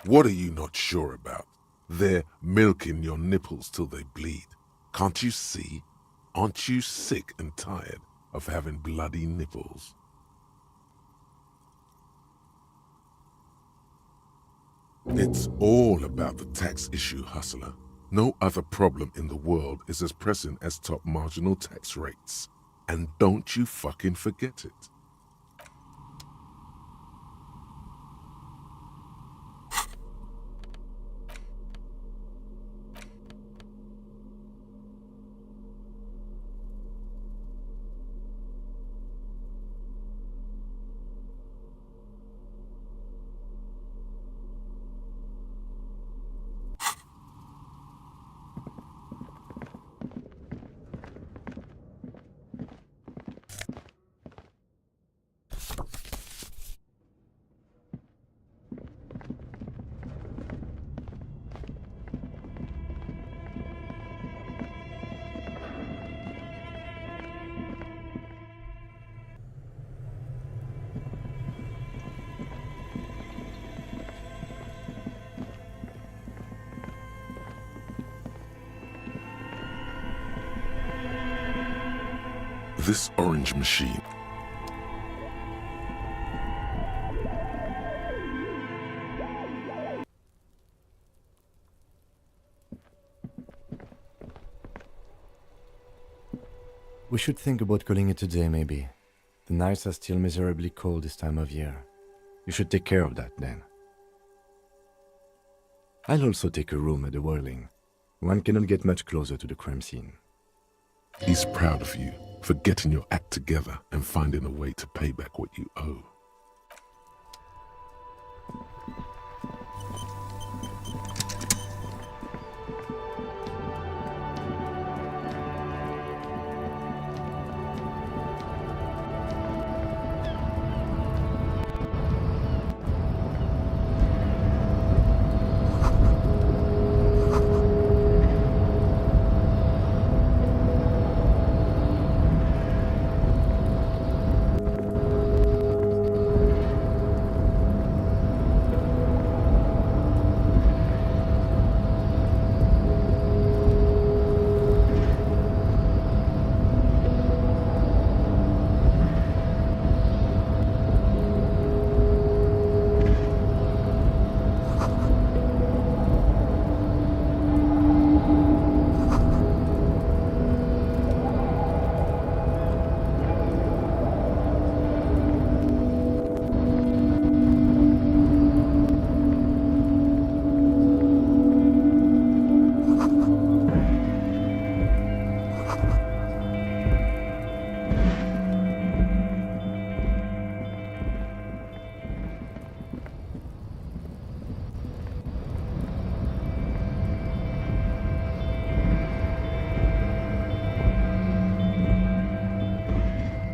What are you not sure about? They're milking your nipples till they bleed. Can't you see? Aren't you sick and tired of having bloody nipples? It's all about the tax issue, hustler. No other problem in the world is as pressing as top marginal tax rates. And don't you fucking forget it. This orange machine. We should think about calling it a day, maybe. The nights are still miserably cold this time of year. You should take care of that, then. I'll also take a room at the Whirling. One cannot get much closer to the crime scene. He's proud of you. for getting your act together and finding a way to pay back what you owe.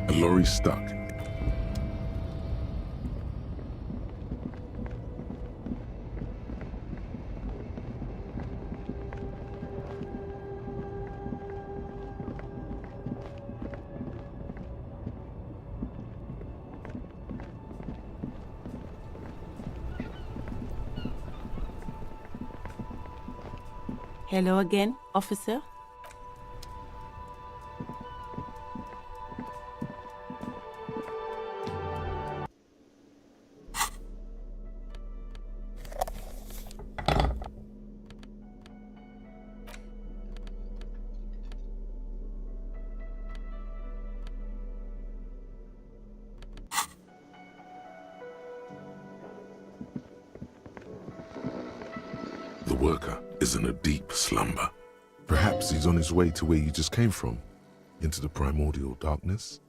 A lorry stuck. Hello again, officer. The worker is in a deep slumber. Perhaps he's on his way to where you just came from, into the primordial darkness.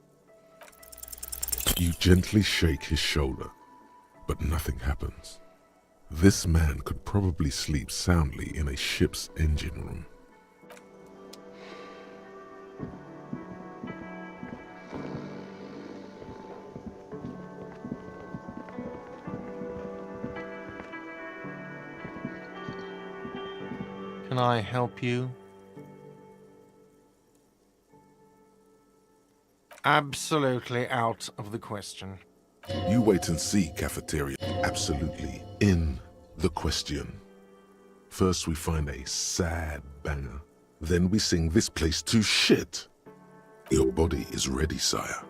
You gently shake his shoulder, but nothing happens. This man could probably sleep soundly in a ship's engine room. Can I help you? Absolutely out of the question. You wait and see, cafeteria. Absolutely in the question. First we find a sad banger. Then we sing this place to shit. Your body is ready, sire.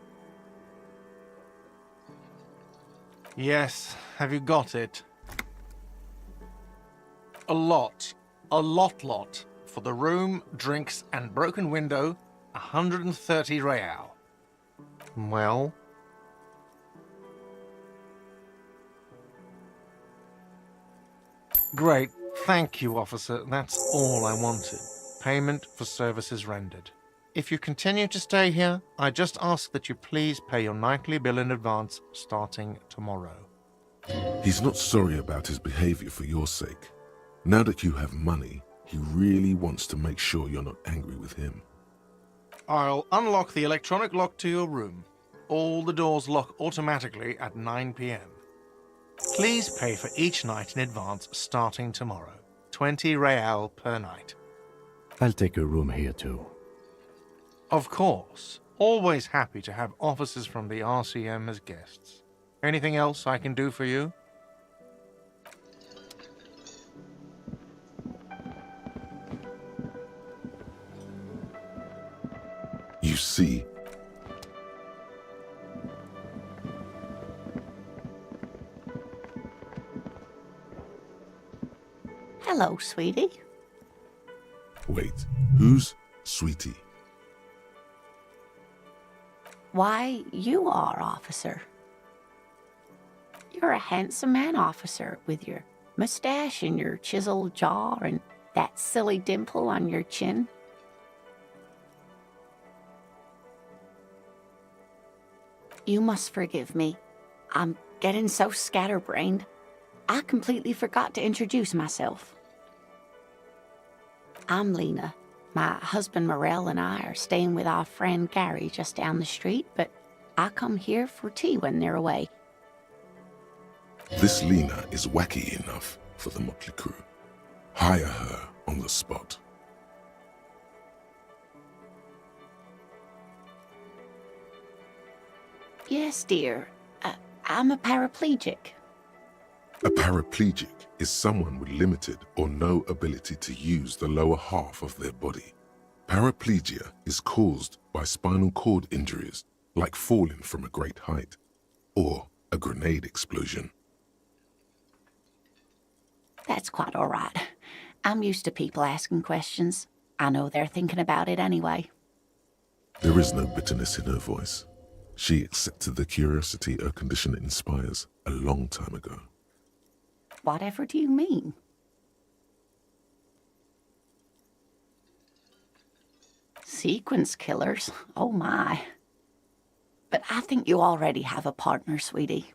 Yes, have you got it? A lot. A lot. For the room, drinks, and broken window, 130 real. Well? Great. Thank you, officer. That's all I wanted. Payment for services rendered. If you continue to stay here, I just ask that you please pay your nightly bill in advance starting tomorrow. He's not sorry about his behavior for your sake. Now that you have money, he really wants to make sure you're not angry with him. I'll unlock the electronic lock to your room. All the doors lock automatically at 9 p.m. Please pay for each night in advance starting tomorrow. 20 real per night. I'll take a room here too. Of course. Always happy to have officers from the RCM as guests. Anything else I can do for you? You see, Hello, sweetie. wait, who's Sweetie? Why, you are, officer. You're a handsome man, officer, with your mustache and your chiseled jaw and that silly dimple on your chin. You must forgive me. I'm getting so scatterbrained. I completely forgot to introduce myself. I'm Lena. My husband Morel and I are staying with our friend Gary just down the street, but I come here for tea when they're away. This Lena is wacky enough for the motley crew. Hire her on the spot. Yes, dear. I'm a paraplegic. A paraplegic is someone with limited or no ability to use the lower half of their body. Paraplegia is caused by spinal cord injuries, like falling from a great height, or a grenade explosion. That's quite all right. I'm used to people asking questions. I know they're thinking about it anyway. There is no bitterness in her voice. She accepted the curiosity her condition inspires a long time ago. Whatever do you mean? Sequence killers? Oh my. But I think you already have a partner, sweetie.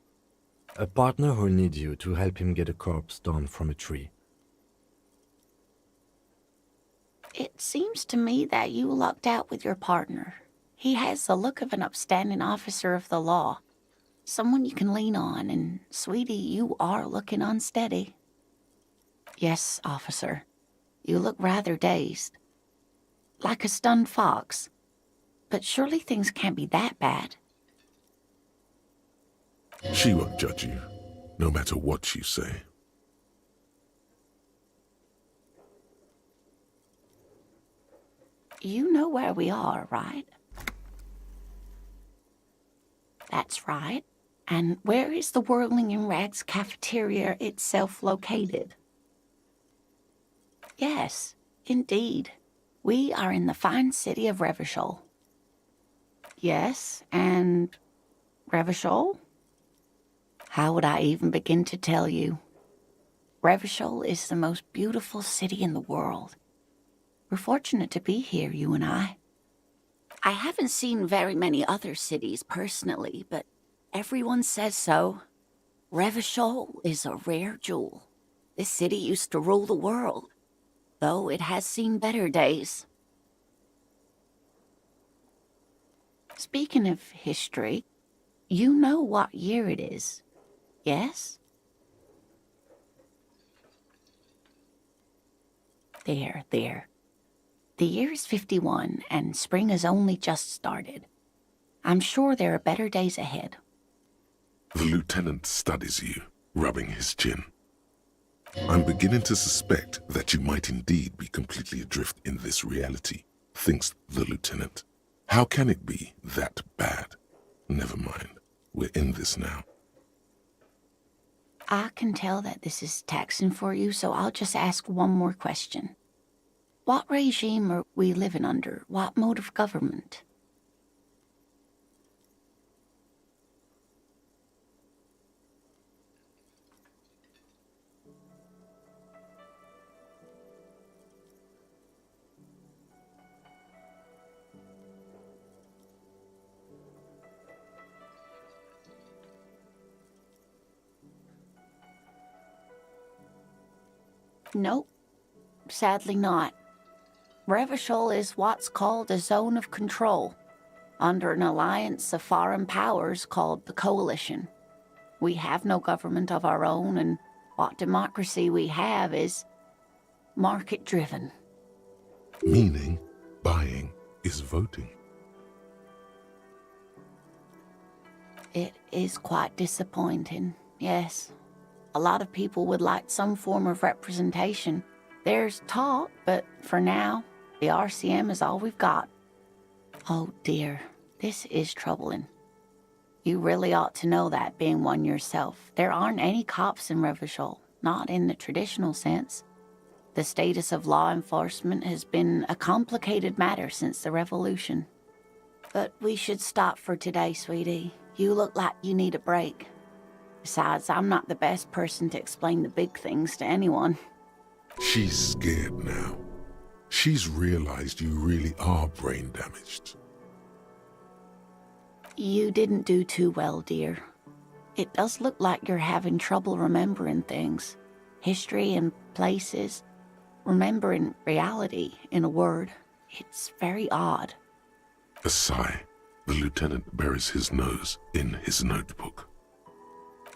A partner who'll need you to help him get a corpse down from a tree. It seems to me that you lucked out with your partner. He has the look of an upstanding officer of the law. Someone you can lean on, and sweetie, you are looking unsteady. Yes, officer. You look rather dazed. Like a stunned fox. But surely things can't be that bad. She won't judge you, no matter what you say. You know where we are, right? That's right. And where is the Whirling in Rags cafeteria itself located? Yes, indeed. We are in the fine city of Revachol. Yes, and Revachol? How would I even begin to tell you? Revachol is the most beautiful city in the world. We're fortunate to be here, you and I. I haven't seen very many other cities personally, but everyone says so. Revachol is a rare jewel. This city used to rule the world, though it has seen better days. Speaking of history, you know what year it is, yes? There. The year is 51, and spring has only just started. I'm sure there are better days ahead. The lieutenant studies you, rubbing his chin. I'm beginning to suspect that you might indeed be completely adrift in this reality, thinks the lieutenant. How can it be that bad? Never mind. We're in this now. I can tell that this is taxing for you, so I'll just ask one more question. What regime are we living under? What mode of government? Nope, sadly not. Revachol is what's called a zone of control, under an alliance of foreign powers called the Coalition. We have no government of our own, and what democracy we have is market-driven. Meaning, buying is voting. It is quite disappointing, yes. A lot of people would like some form of representation. There's talk, but for now, the RCM is all we've got. Oh dear, this is troubling. You really ought to know that, being one yourself. There aren't any cops in Revachol, not in the traditional sense. The status of law enforcement has been a complicated matter since the revolution. But we should stop for today, sweetie. You look like you need a break. Besides, I'm not the best person to explain the big things to anyone. She's scared now. She's realized you really are brain damaged. You didn't do too well, dear. It does look like you're having trouble remembering things. History and places. Remembering reality, in a word. It's very odd. A sigh. The lieutenant buries his nose in his notebook.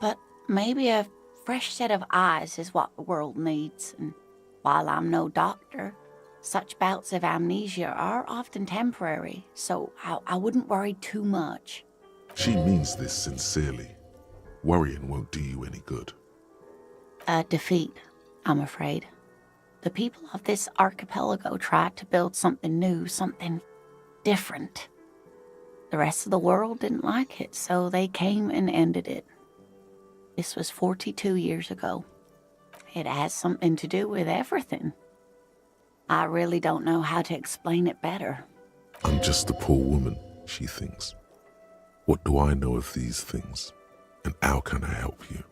But maybe a fresh set of eyes is what the world needs. And while I'm no doctor, such bouts of amnesia are often temporary, so I wouldn't worry too much. She means this sincerely. Worrying won't do you any good. A defeat, I'm afraid. The people of this archipelago tried to build something new, something different. The rest of the world didn't like it, so they came and ended it. This was 42 years ago. It has something to do with everything. I really don't know how to explain it better. I'm just a poor woman, she thinks. What do I know of these things? And how can I help you?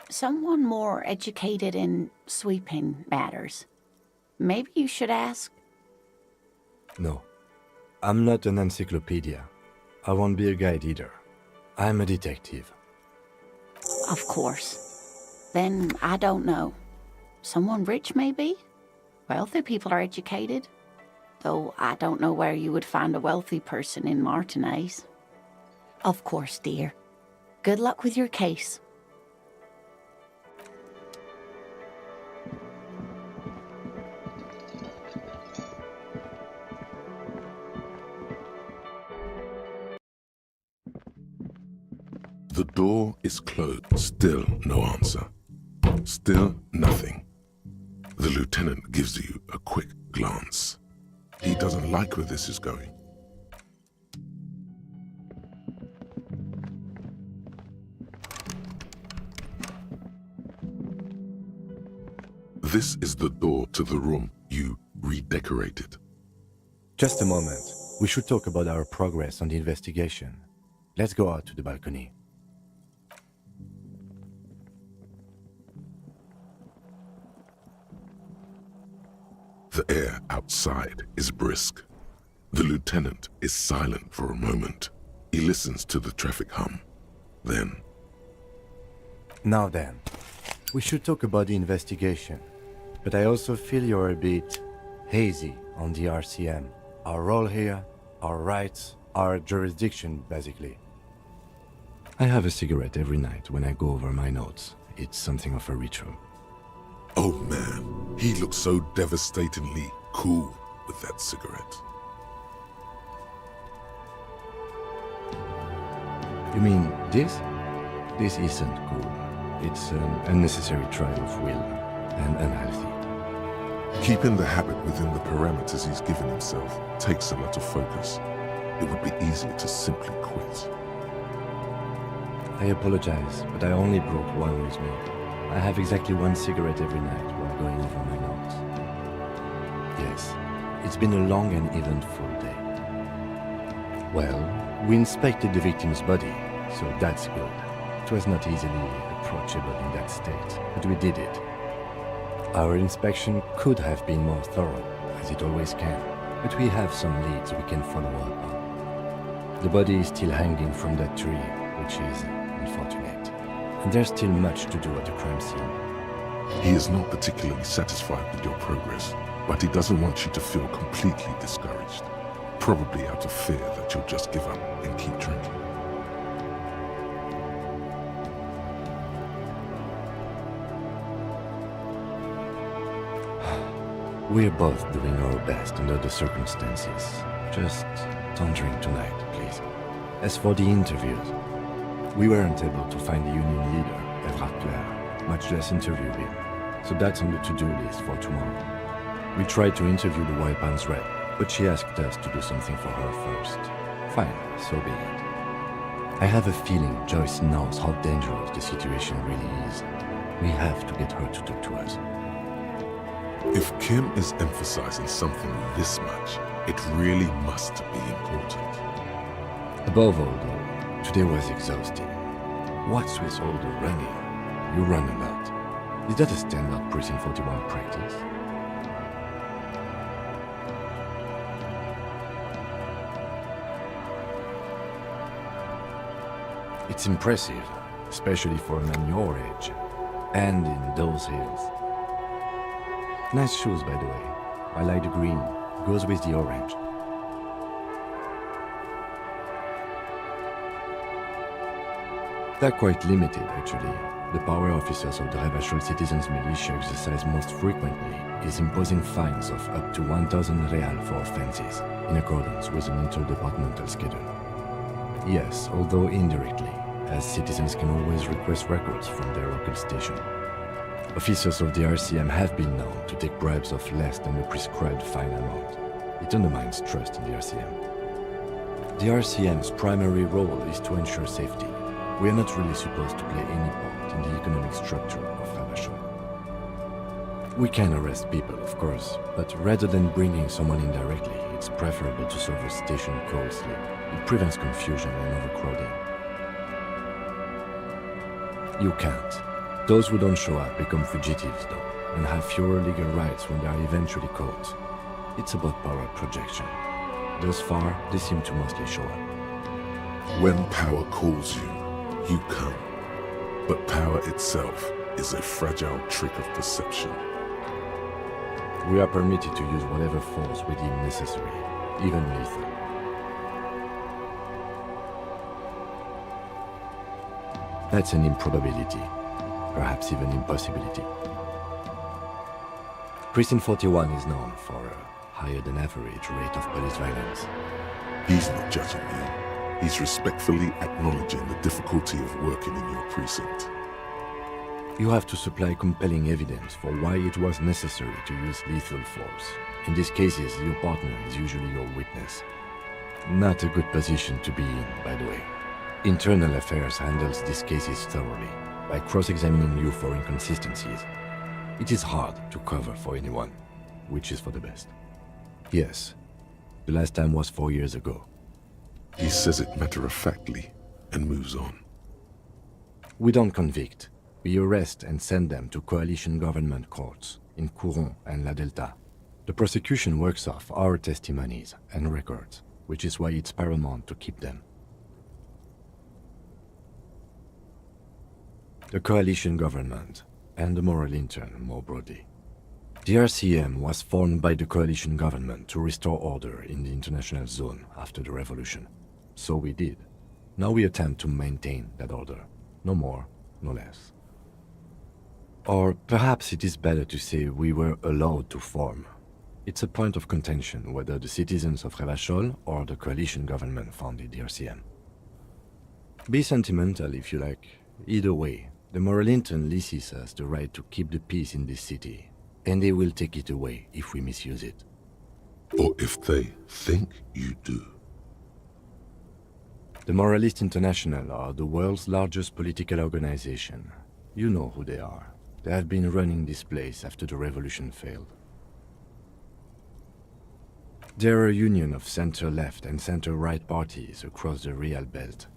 Someone more educated in sweeping matters. Maybe you should ask. No. I'm not an encyclopedia. I won't be a guide either. I'm a detective. Of course. Then I don't know. Someone rich, maybe? Wealthy people are educated. Though I don't know where you would find a wealthy person in Martinez. Of course, dear. Good luck with your case. The door is closed. Still no answer. Still nothing. The lieutenant gives you a quick glance. He doesn't like where this is going. This is the door to the room you redecorated. Just a moment. We should talk about our progress on the investigation. Let's go out to the balcony. The air outside is brisk. The lieutenant is silent for a moment. He listens to the traffic hum. Then, Now then, we should talk about the investigation. But I also feel you're a bit hazy on the RCM. Our role here, our rights, our jurisdiction, basically. I have a cigarette every night when I go over my notes. It's something of a ritual. oh man, he looks so devastatingly cool with that cigarette. You mean this? This isn't cool. It's an unnecessary trial of will and unhealthy. Keeping the habit within the parameters he's given himself takes a lot of focus. It would be easier to simply quit. I apologize, but I only brought one with me. I have exactly one cigarette every night while going over my notes. Yes, it's been a long and eventful day. Well, we inspected the victim's body, so that's good. It was not easily approachable in that state, but we did it. Our inspection could have been more thorough, as it always can, but we have some leads we can follow up on. The body is still hanging from that tree, which is unfortunate. And there's still much to do at the crime scene. He is not particularly satisfied with your progress, but he doesn't want you to feel completely discouraged. Probably out of fear that you'll just give up and keep drinking. We're both doing our best under the circumstances. Just don't drink tonight, please. As for the interviews, we weren't able to find the union leader, Everard Clare, much less interview him. So that's on the to-do list for tomorrow. We tried to interview the White Pants rep, but she asked us to do something for her first. Fine, so be it. I have a feeling Joyce knows how dangerous the situation really is. We have to get her to talk to us. If Kim is emphasizing something this much, it really must be important. Above all, though, today was exhausting. What's with all the running? You run a lot. Is that a standard Precinct 41 practice? It's impressive, especially for a man your age. And in those hills. Nice shoes, by the way. I like the green. Goes with the orange. They're quite limited, actually. The power officers of the Revachol Citizens Militia exercise most frequently is imposing fines of up to 1,000 real for offenses, in accordance with an interdepartmental schedule. Yes, although indirectly, as citizens can always request records from their local station. Officers of the RCM have been known to take bribes of less than the prescribed fine amount. It undermines trust in the RCM. The RCM's primary role is to ensure safety. We are not really supposed to play any part in the economic structure of Revachol. We can arrest people, of course, but rather than bringing someone in directly, it's preferable to serve a station cold sleep. It prevents confusion and overcrowding. You can't. Those who don't show up become fugitives, though, and have fewer legal rights when they are eventually caught. It's about power projection. Thus far, they seem to mostly show up. When power calls you, you come. But power itself is a fragile trick of perception. We are permitted to use whatever force we deem necessary, even lethal. That's an improbability, perhaps even impossibility. Precinct 41 is known for a higher-than-average rate of police violence. He's not judging you. He's respectfully acknowledging the difficulty of working in your precinct. You have to supply compelling evidence for why it was necessary to use lethal force. In these cases, your partner is usually your witness. Not a good position to be in, by the way. Internal Affairs handles these cases thoroughly, by cross-examining you for inconsistencies. It is hard to cover for anyone, which is for the best. Yes, the last time was 4 years ago. He says it matter-of-factly and moves on. We don't convict. We arrest and send them to coalition government courts in Couronne and La Delta. The prosecution works off our testimonies and records, which is why it's paramount to keep them. The coalition government, and the moral intern more broadly. The RCM was formed by the coalition government to restore order in the international zone after the revolution. So we did. Now we attempt to maintain that order. No more, no less. Or perhaps it is better to say we were allowed to form. It's a point of contention whether the citizens of Revachol or the coalition government founded the RCM. Be sentimental if you like. Either way, the moral intern leases us the right to keep the peace in this city, and they will take it away if we misuse it. Or if they think you do. The Moralist International are the world's largest political organization. You know who they are. They have been running this place after the revolution failed. They're a union of center-left and center-right parties across the Real Belt.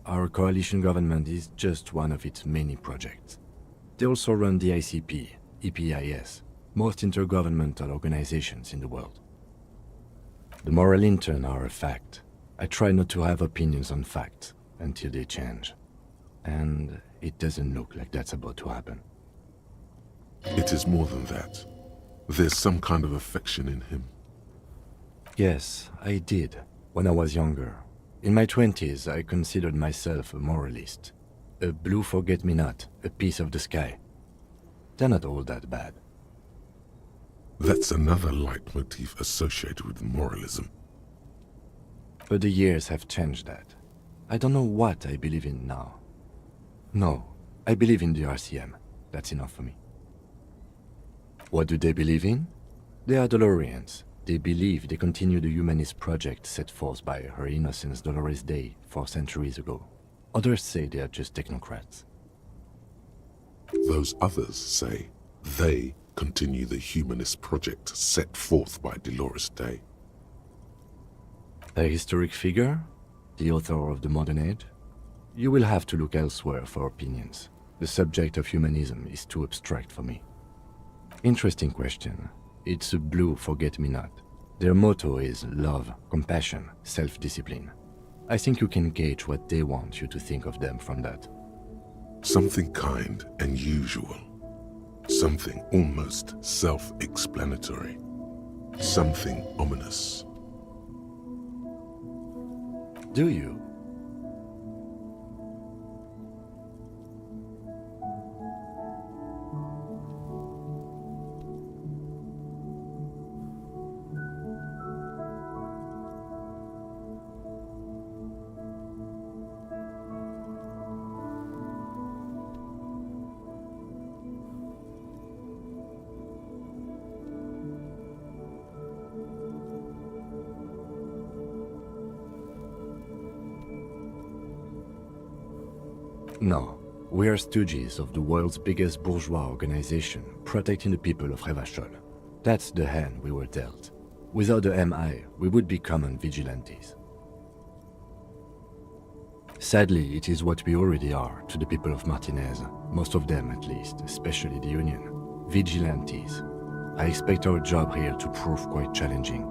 Our coalition government is just one of its many projects. They also run the ICP, EPIS, most intergovernmental organizations in the world. The moral intern are a fact. I try not to have opinions on facts until they change. And it doesn't look like that's about to happen. It is more than that. There's some kind of affection in him. Yes, I did, when I was younger. In my 20s, I considered myself a moralist. A blue forget-me-not, a piece of the sky. They're not all that bad. That's another leitmotif associated with moralism. But the years have changed that. I don't know what I believe in now. No, I believe in the RCM. That's enough for me. What do they believe in? They are Dolorians. They believe they continue the humanist project set forth by Her Innocence Dolores Day 4 centuries ago. Others say they are just technocrats. Those others say they continue the humanist project set forth by Dolores Day. A historic figure? The author of the modern age? You will have to look elsewhere for opinions. The subject of humanism is too abstract for me. Interesting question. It's a blue forget-me-not. Their motto is love, compassion, self-discipline. I think you can gauge what they want you to think of them from that. Something kind and usual. Something almost self-explanatory. Something ominous. Do you? No, we are stooges of the world's biggest bourgeois organization, protecting the people of Revachol. That's the hand we were dealt. Without the MI, we would be common vigilantes. Sadly, it is what we already are to the people of Martinez, most of them at least, especially the Union. Vigilantes. I expect our job here to prove quite challenging.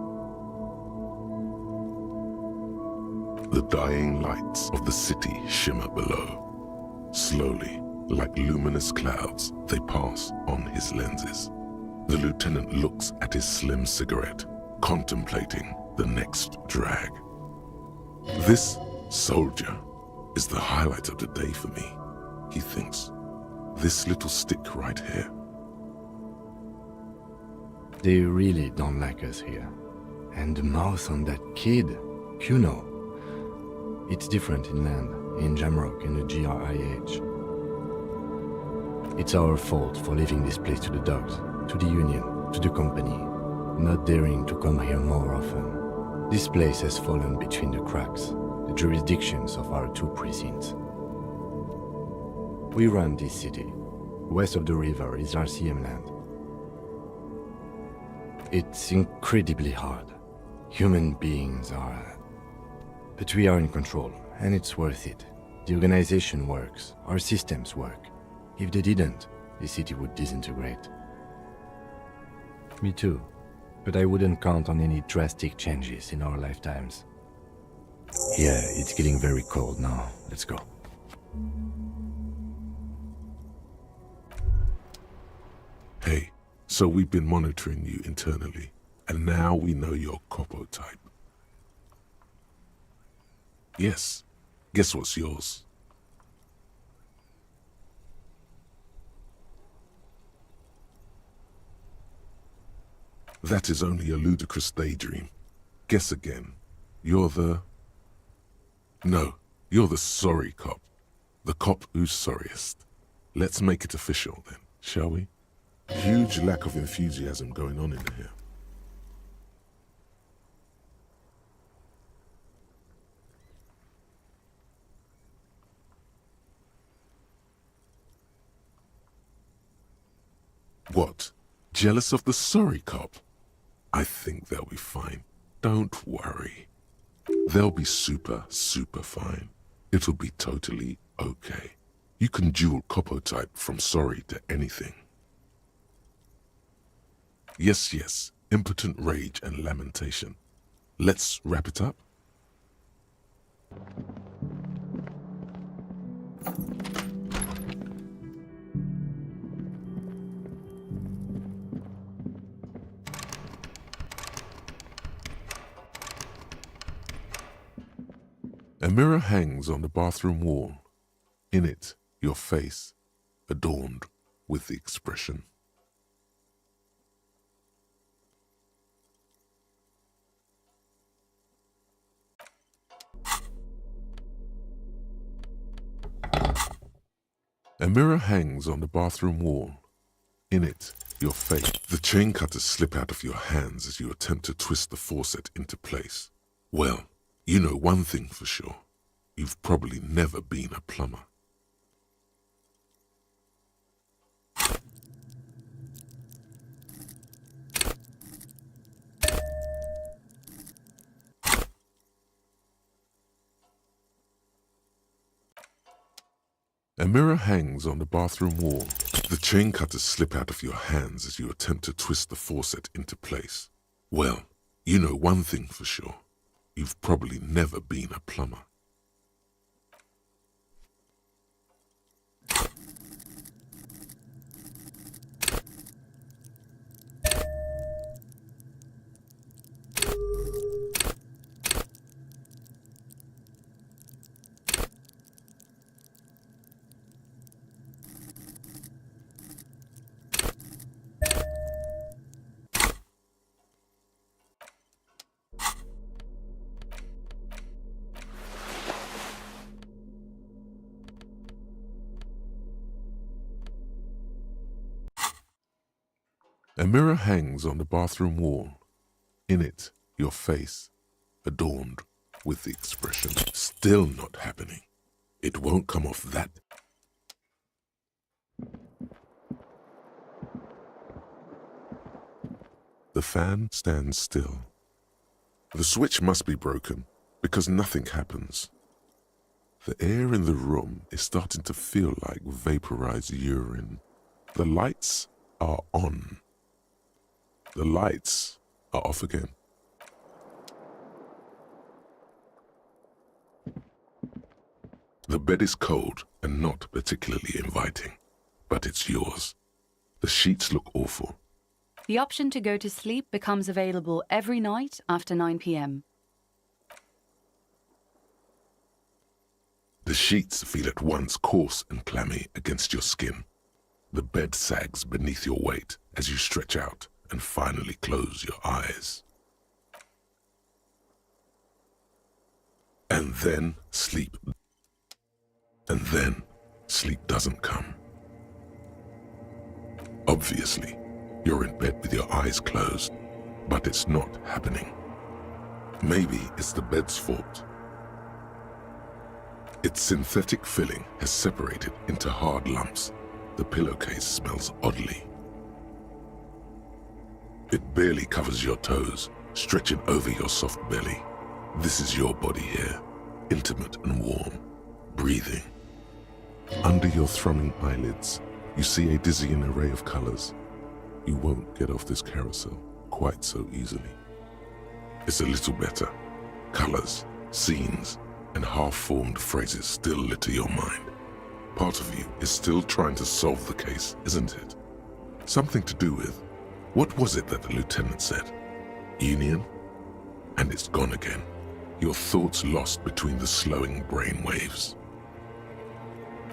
The dying lights of the city shimmer below. Slowly, like luminous clouds, they pass on his lenses. The lieutenant looks at his slim cigarette, contemplating the next drag. This soldier is the highlight of the day for me, he thinks. This little stick right here. They really don't like us here. And the mouth on that kid, you know. It's different in land, in Jamrock and the GRIH. It's our fault for leaving this place to the dogs, to the Union, to the company, not daring to come here more often. This place has fallen between the cracks, the jurisdictions of our two precincts. We run this city. West of the river is RCM land. It's incredibly hard. Human beings are... But we are in control, and it's worth it. The organization works, our systems work. If they didn't, the city would disintegrate. Me too, but I wouldn't count on any drastic changes in our lifetimes. Yeah, it's getting very cold now. Let's go. Hey, so we've been monitoring you internally, and now we know your Copo type. Yes, guess what's yours? That is only a ludicrous daydream. Guess again. You're the... No, you're the sorry cop. The cop who's sorriest. Let's make it official then, shall we? Huge lack of enthusiasm going on in here. What? Jealous of the sorry cop? I think they'll be fine. Don't worry. They'll be super fine. It'll be totally okay. You can dual Copo type from sorry to anything. Yes, impotent rage and lamentation. Let's wrap it up. A mirror hangs on the bathroom wall. In it, your face, adorned with the expression. A mirror hangs on the bathroom wall. In it, your face. The chain cutters slip out of your hands as you attempt to twist the faucet into place. Well, you know one thing for sure. You've probably never been a plumber. A mirror hangs on the bathroom wall. The chain cutters slip out of your hands as you attempt to twist the faucet into place. Well, you know one thing for sure. you've probably never been a plumber. A mirror hangs on the bathroom wall. In it, your face, adorned with the expression, "Still not happening." It won't come off that. The fan stands still. The switch must be broken because nothing happens. The air in the room is starting to feel like vaporized urine. The lights are on. The lights are off again. The bed is cold and not particularly inviting, but it's yours. The sheets look awful. The option to go to sleep becomes available every night after 9 p.m. The sheets feel at once coarse and clammy against your skin. The bed sags beneath your weight as you stretch out and finally close your eyes. And then sleep. And then sleep doesn't come. Obviously, you're in bed with your eyes closed, but it's not happening. Maybe it's the bed's fault. Its synthetic filling has separated into hard lumps. The pillowcase smells oddly. It barely covers your toes, stretching over your soft belly. This is your body here, intimate and warm, breathing. Under your thrumming eyelids, you see a dizzying array of colors. You won't get off this carousel quite so easily. It's a little better. Colors, scenes, and half-formed phrases still litter your mind. Part of you is still trying to solve the case, isn't it? Something to do with, what was it that the lieutenant said? Union? And it's gone again. Your thoughts lost between the slowing brain waves.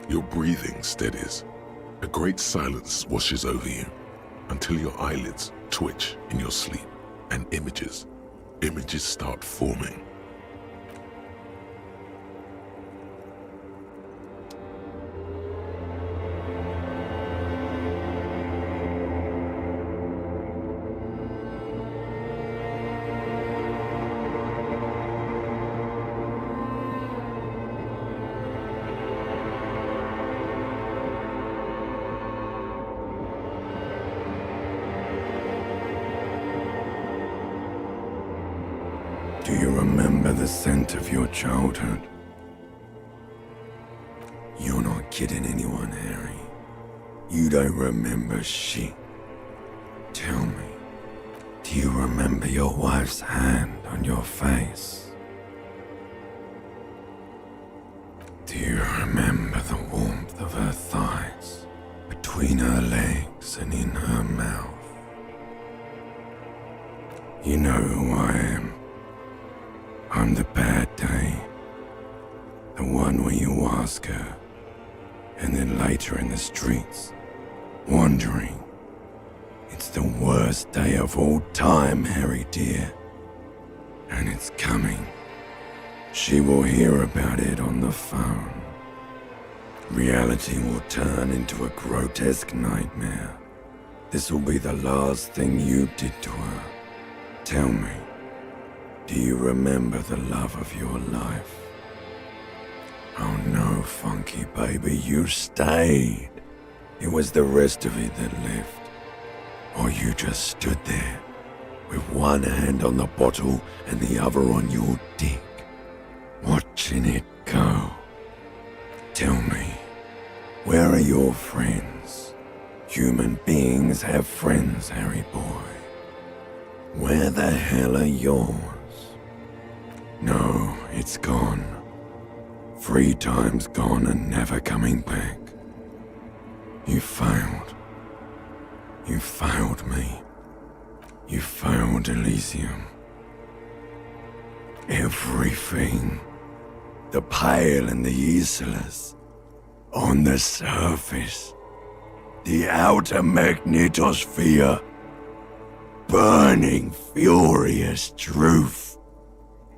Your breathing steadies. A great silence washes over you until your eyelids twitch in your sleep and images start forming. Do you remember the scent of your childhood? You're not kidding anyone, Harry. You don't remember shit. Tell me, do you remember your wife's hand on your face? Do you remember the warmth of her thighs between her legs and in her mouth? You know who I am. I'm the bad day. The one where you ask her, and then later in the streets, wandering. It's the worst day of all time, Harry dear. And it's coming. She will hear about it on the phone. Reality will turn into a grotesque nightmare. This will be the last thing you did to her. Tell me, do you remember the love of your life? Oh no, Funky baby, you stayed. It was the rest of it that left. Or you just stood there, with one hand on the bottle and the other on your dick, watching it go. Tell me, where are your friends? Human beings have friends, Harry boy. Where the hell are yours? No, it's gone. 3 times gone and never coming back. You failed. You failed me. You failed Elysium. Everything. The Pale and the Islas. On the surface. The outer magnetosphere. Burning, furious truth.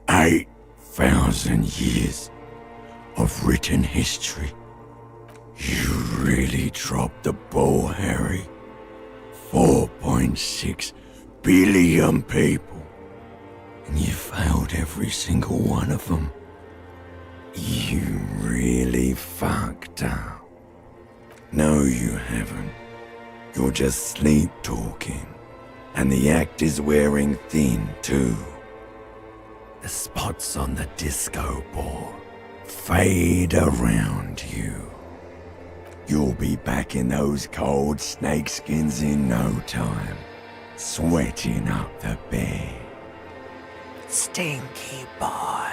8,000 years of written history. You really dropped the ball, Harry. 4.6 billion people. And you failed every single one of them. You really fucked up. No, you haven't. You're just sleep talking. And the act is wearing thin, too. The spots on the disco ball fade around you. You'll be back in those cold snakeskins in no time, sweating up the bed. Stinky boy.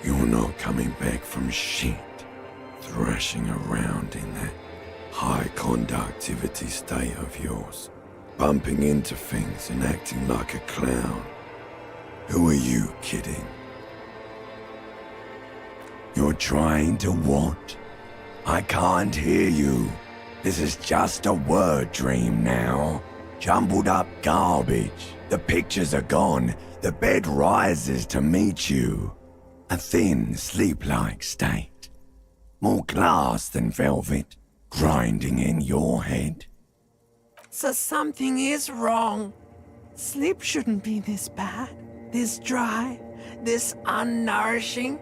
You're not coming back from shit, thrashing around in that high conductivity state of yours, bumping into things and acting like a clown. Who are you kidding? You're trying to what? I can't hear you. This is just a word dream now. Jumbled up garbage. The pictures are gone. The bed rises to meet you. A thin, sleep-like state. More glass than velvet, grinding in your head. So something is wrong. Sleep shouldn't be this bad, this dry, this unnourishing.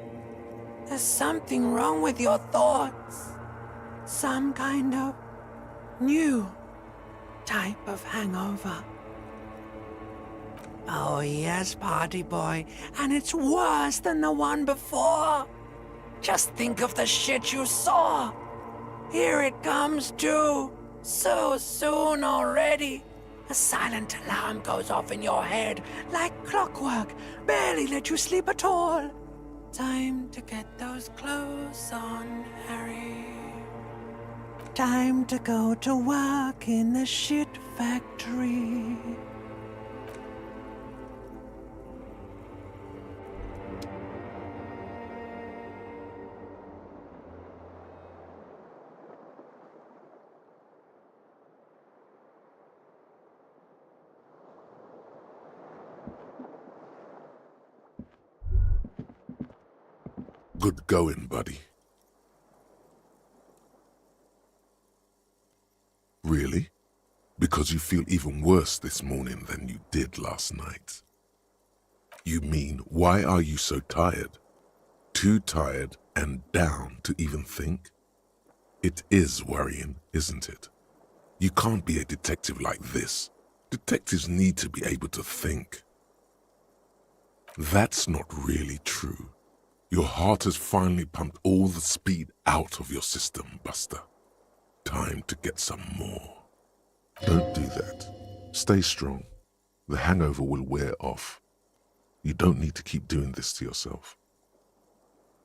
There's something wrong with your thoughts. Some kind of new type of hangover. Oh yes, party boy, and it's worse than the one before. Just think of the shit you saw. Here it comes too, so soon already. A silent alarm goes off in your head like clockwork, barely let you sleep at all. Time to get those clothes on, Harry. Time to go to work in the shit factory. Good going, buddy. Really? Because you feel even worse this morning than you did last night. You mean, why are you so tired? Too tired and down to even think? It is worrying, isn't it? You can't be a detective like this. Detectives need to be able to think. That's not really true. Your heart has finally pumped all the speed out of your system, Buster. Time to get some more. Don't do that. Stay strong. The hangover will wear off. You don't need to keep doing this to yourself.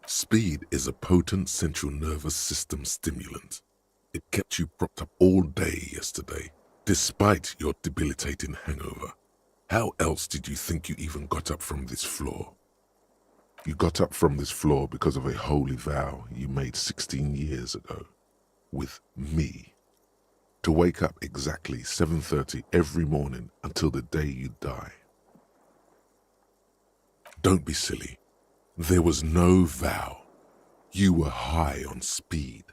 Speed is a potent central nervous system stimulant. It kept you propped up all day yesterday, despite your debilitating hangover. How else did you think you even got up from this floor? You got up from this floor because of a holy vow you made 16 years ago, with me, to wake up exactly 7:30 every morning until the day you die. Don't be silly. There was no vow. You were high on speed.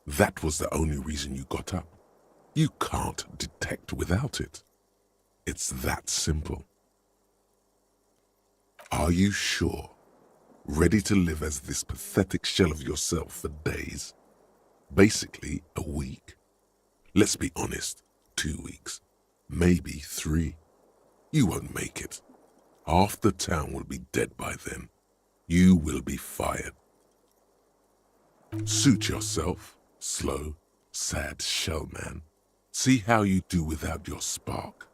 That was the only reason you got up. You can't detect without it. It's that simple. Are you sure? Ready to live as this pathetic shell of yourself for days? Basically, a week. Let's be honest, 2 weeks, maybe 3. You won't make it. Half the town will be dead by then. You will be fired. Suit yourself, slow, sad shell man. See how you do without your spark.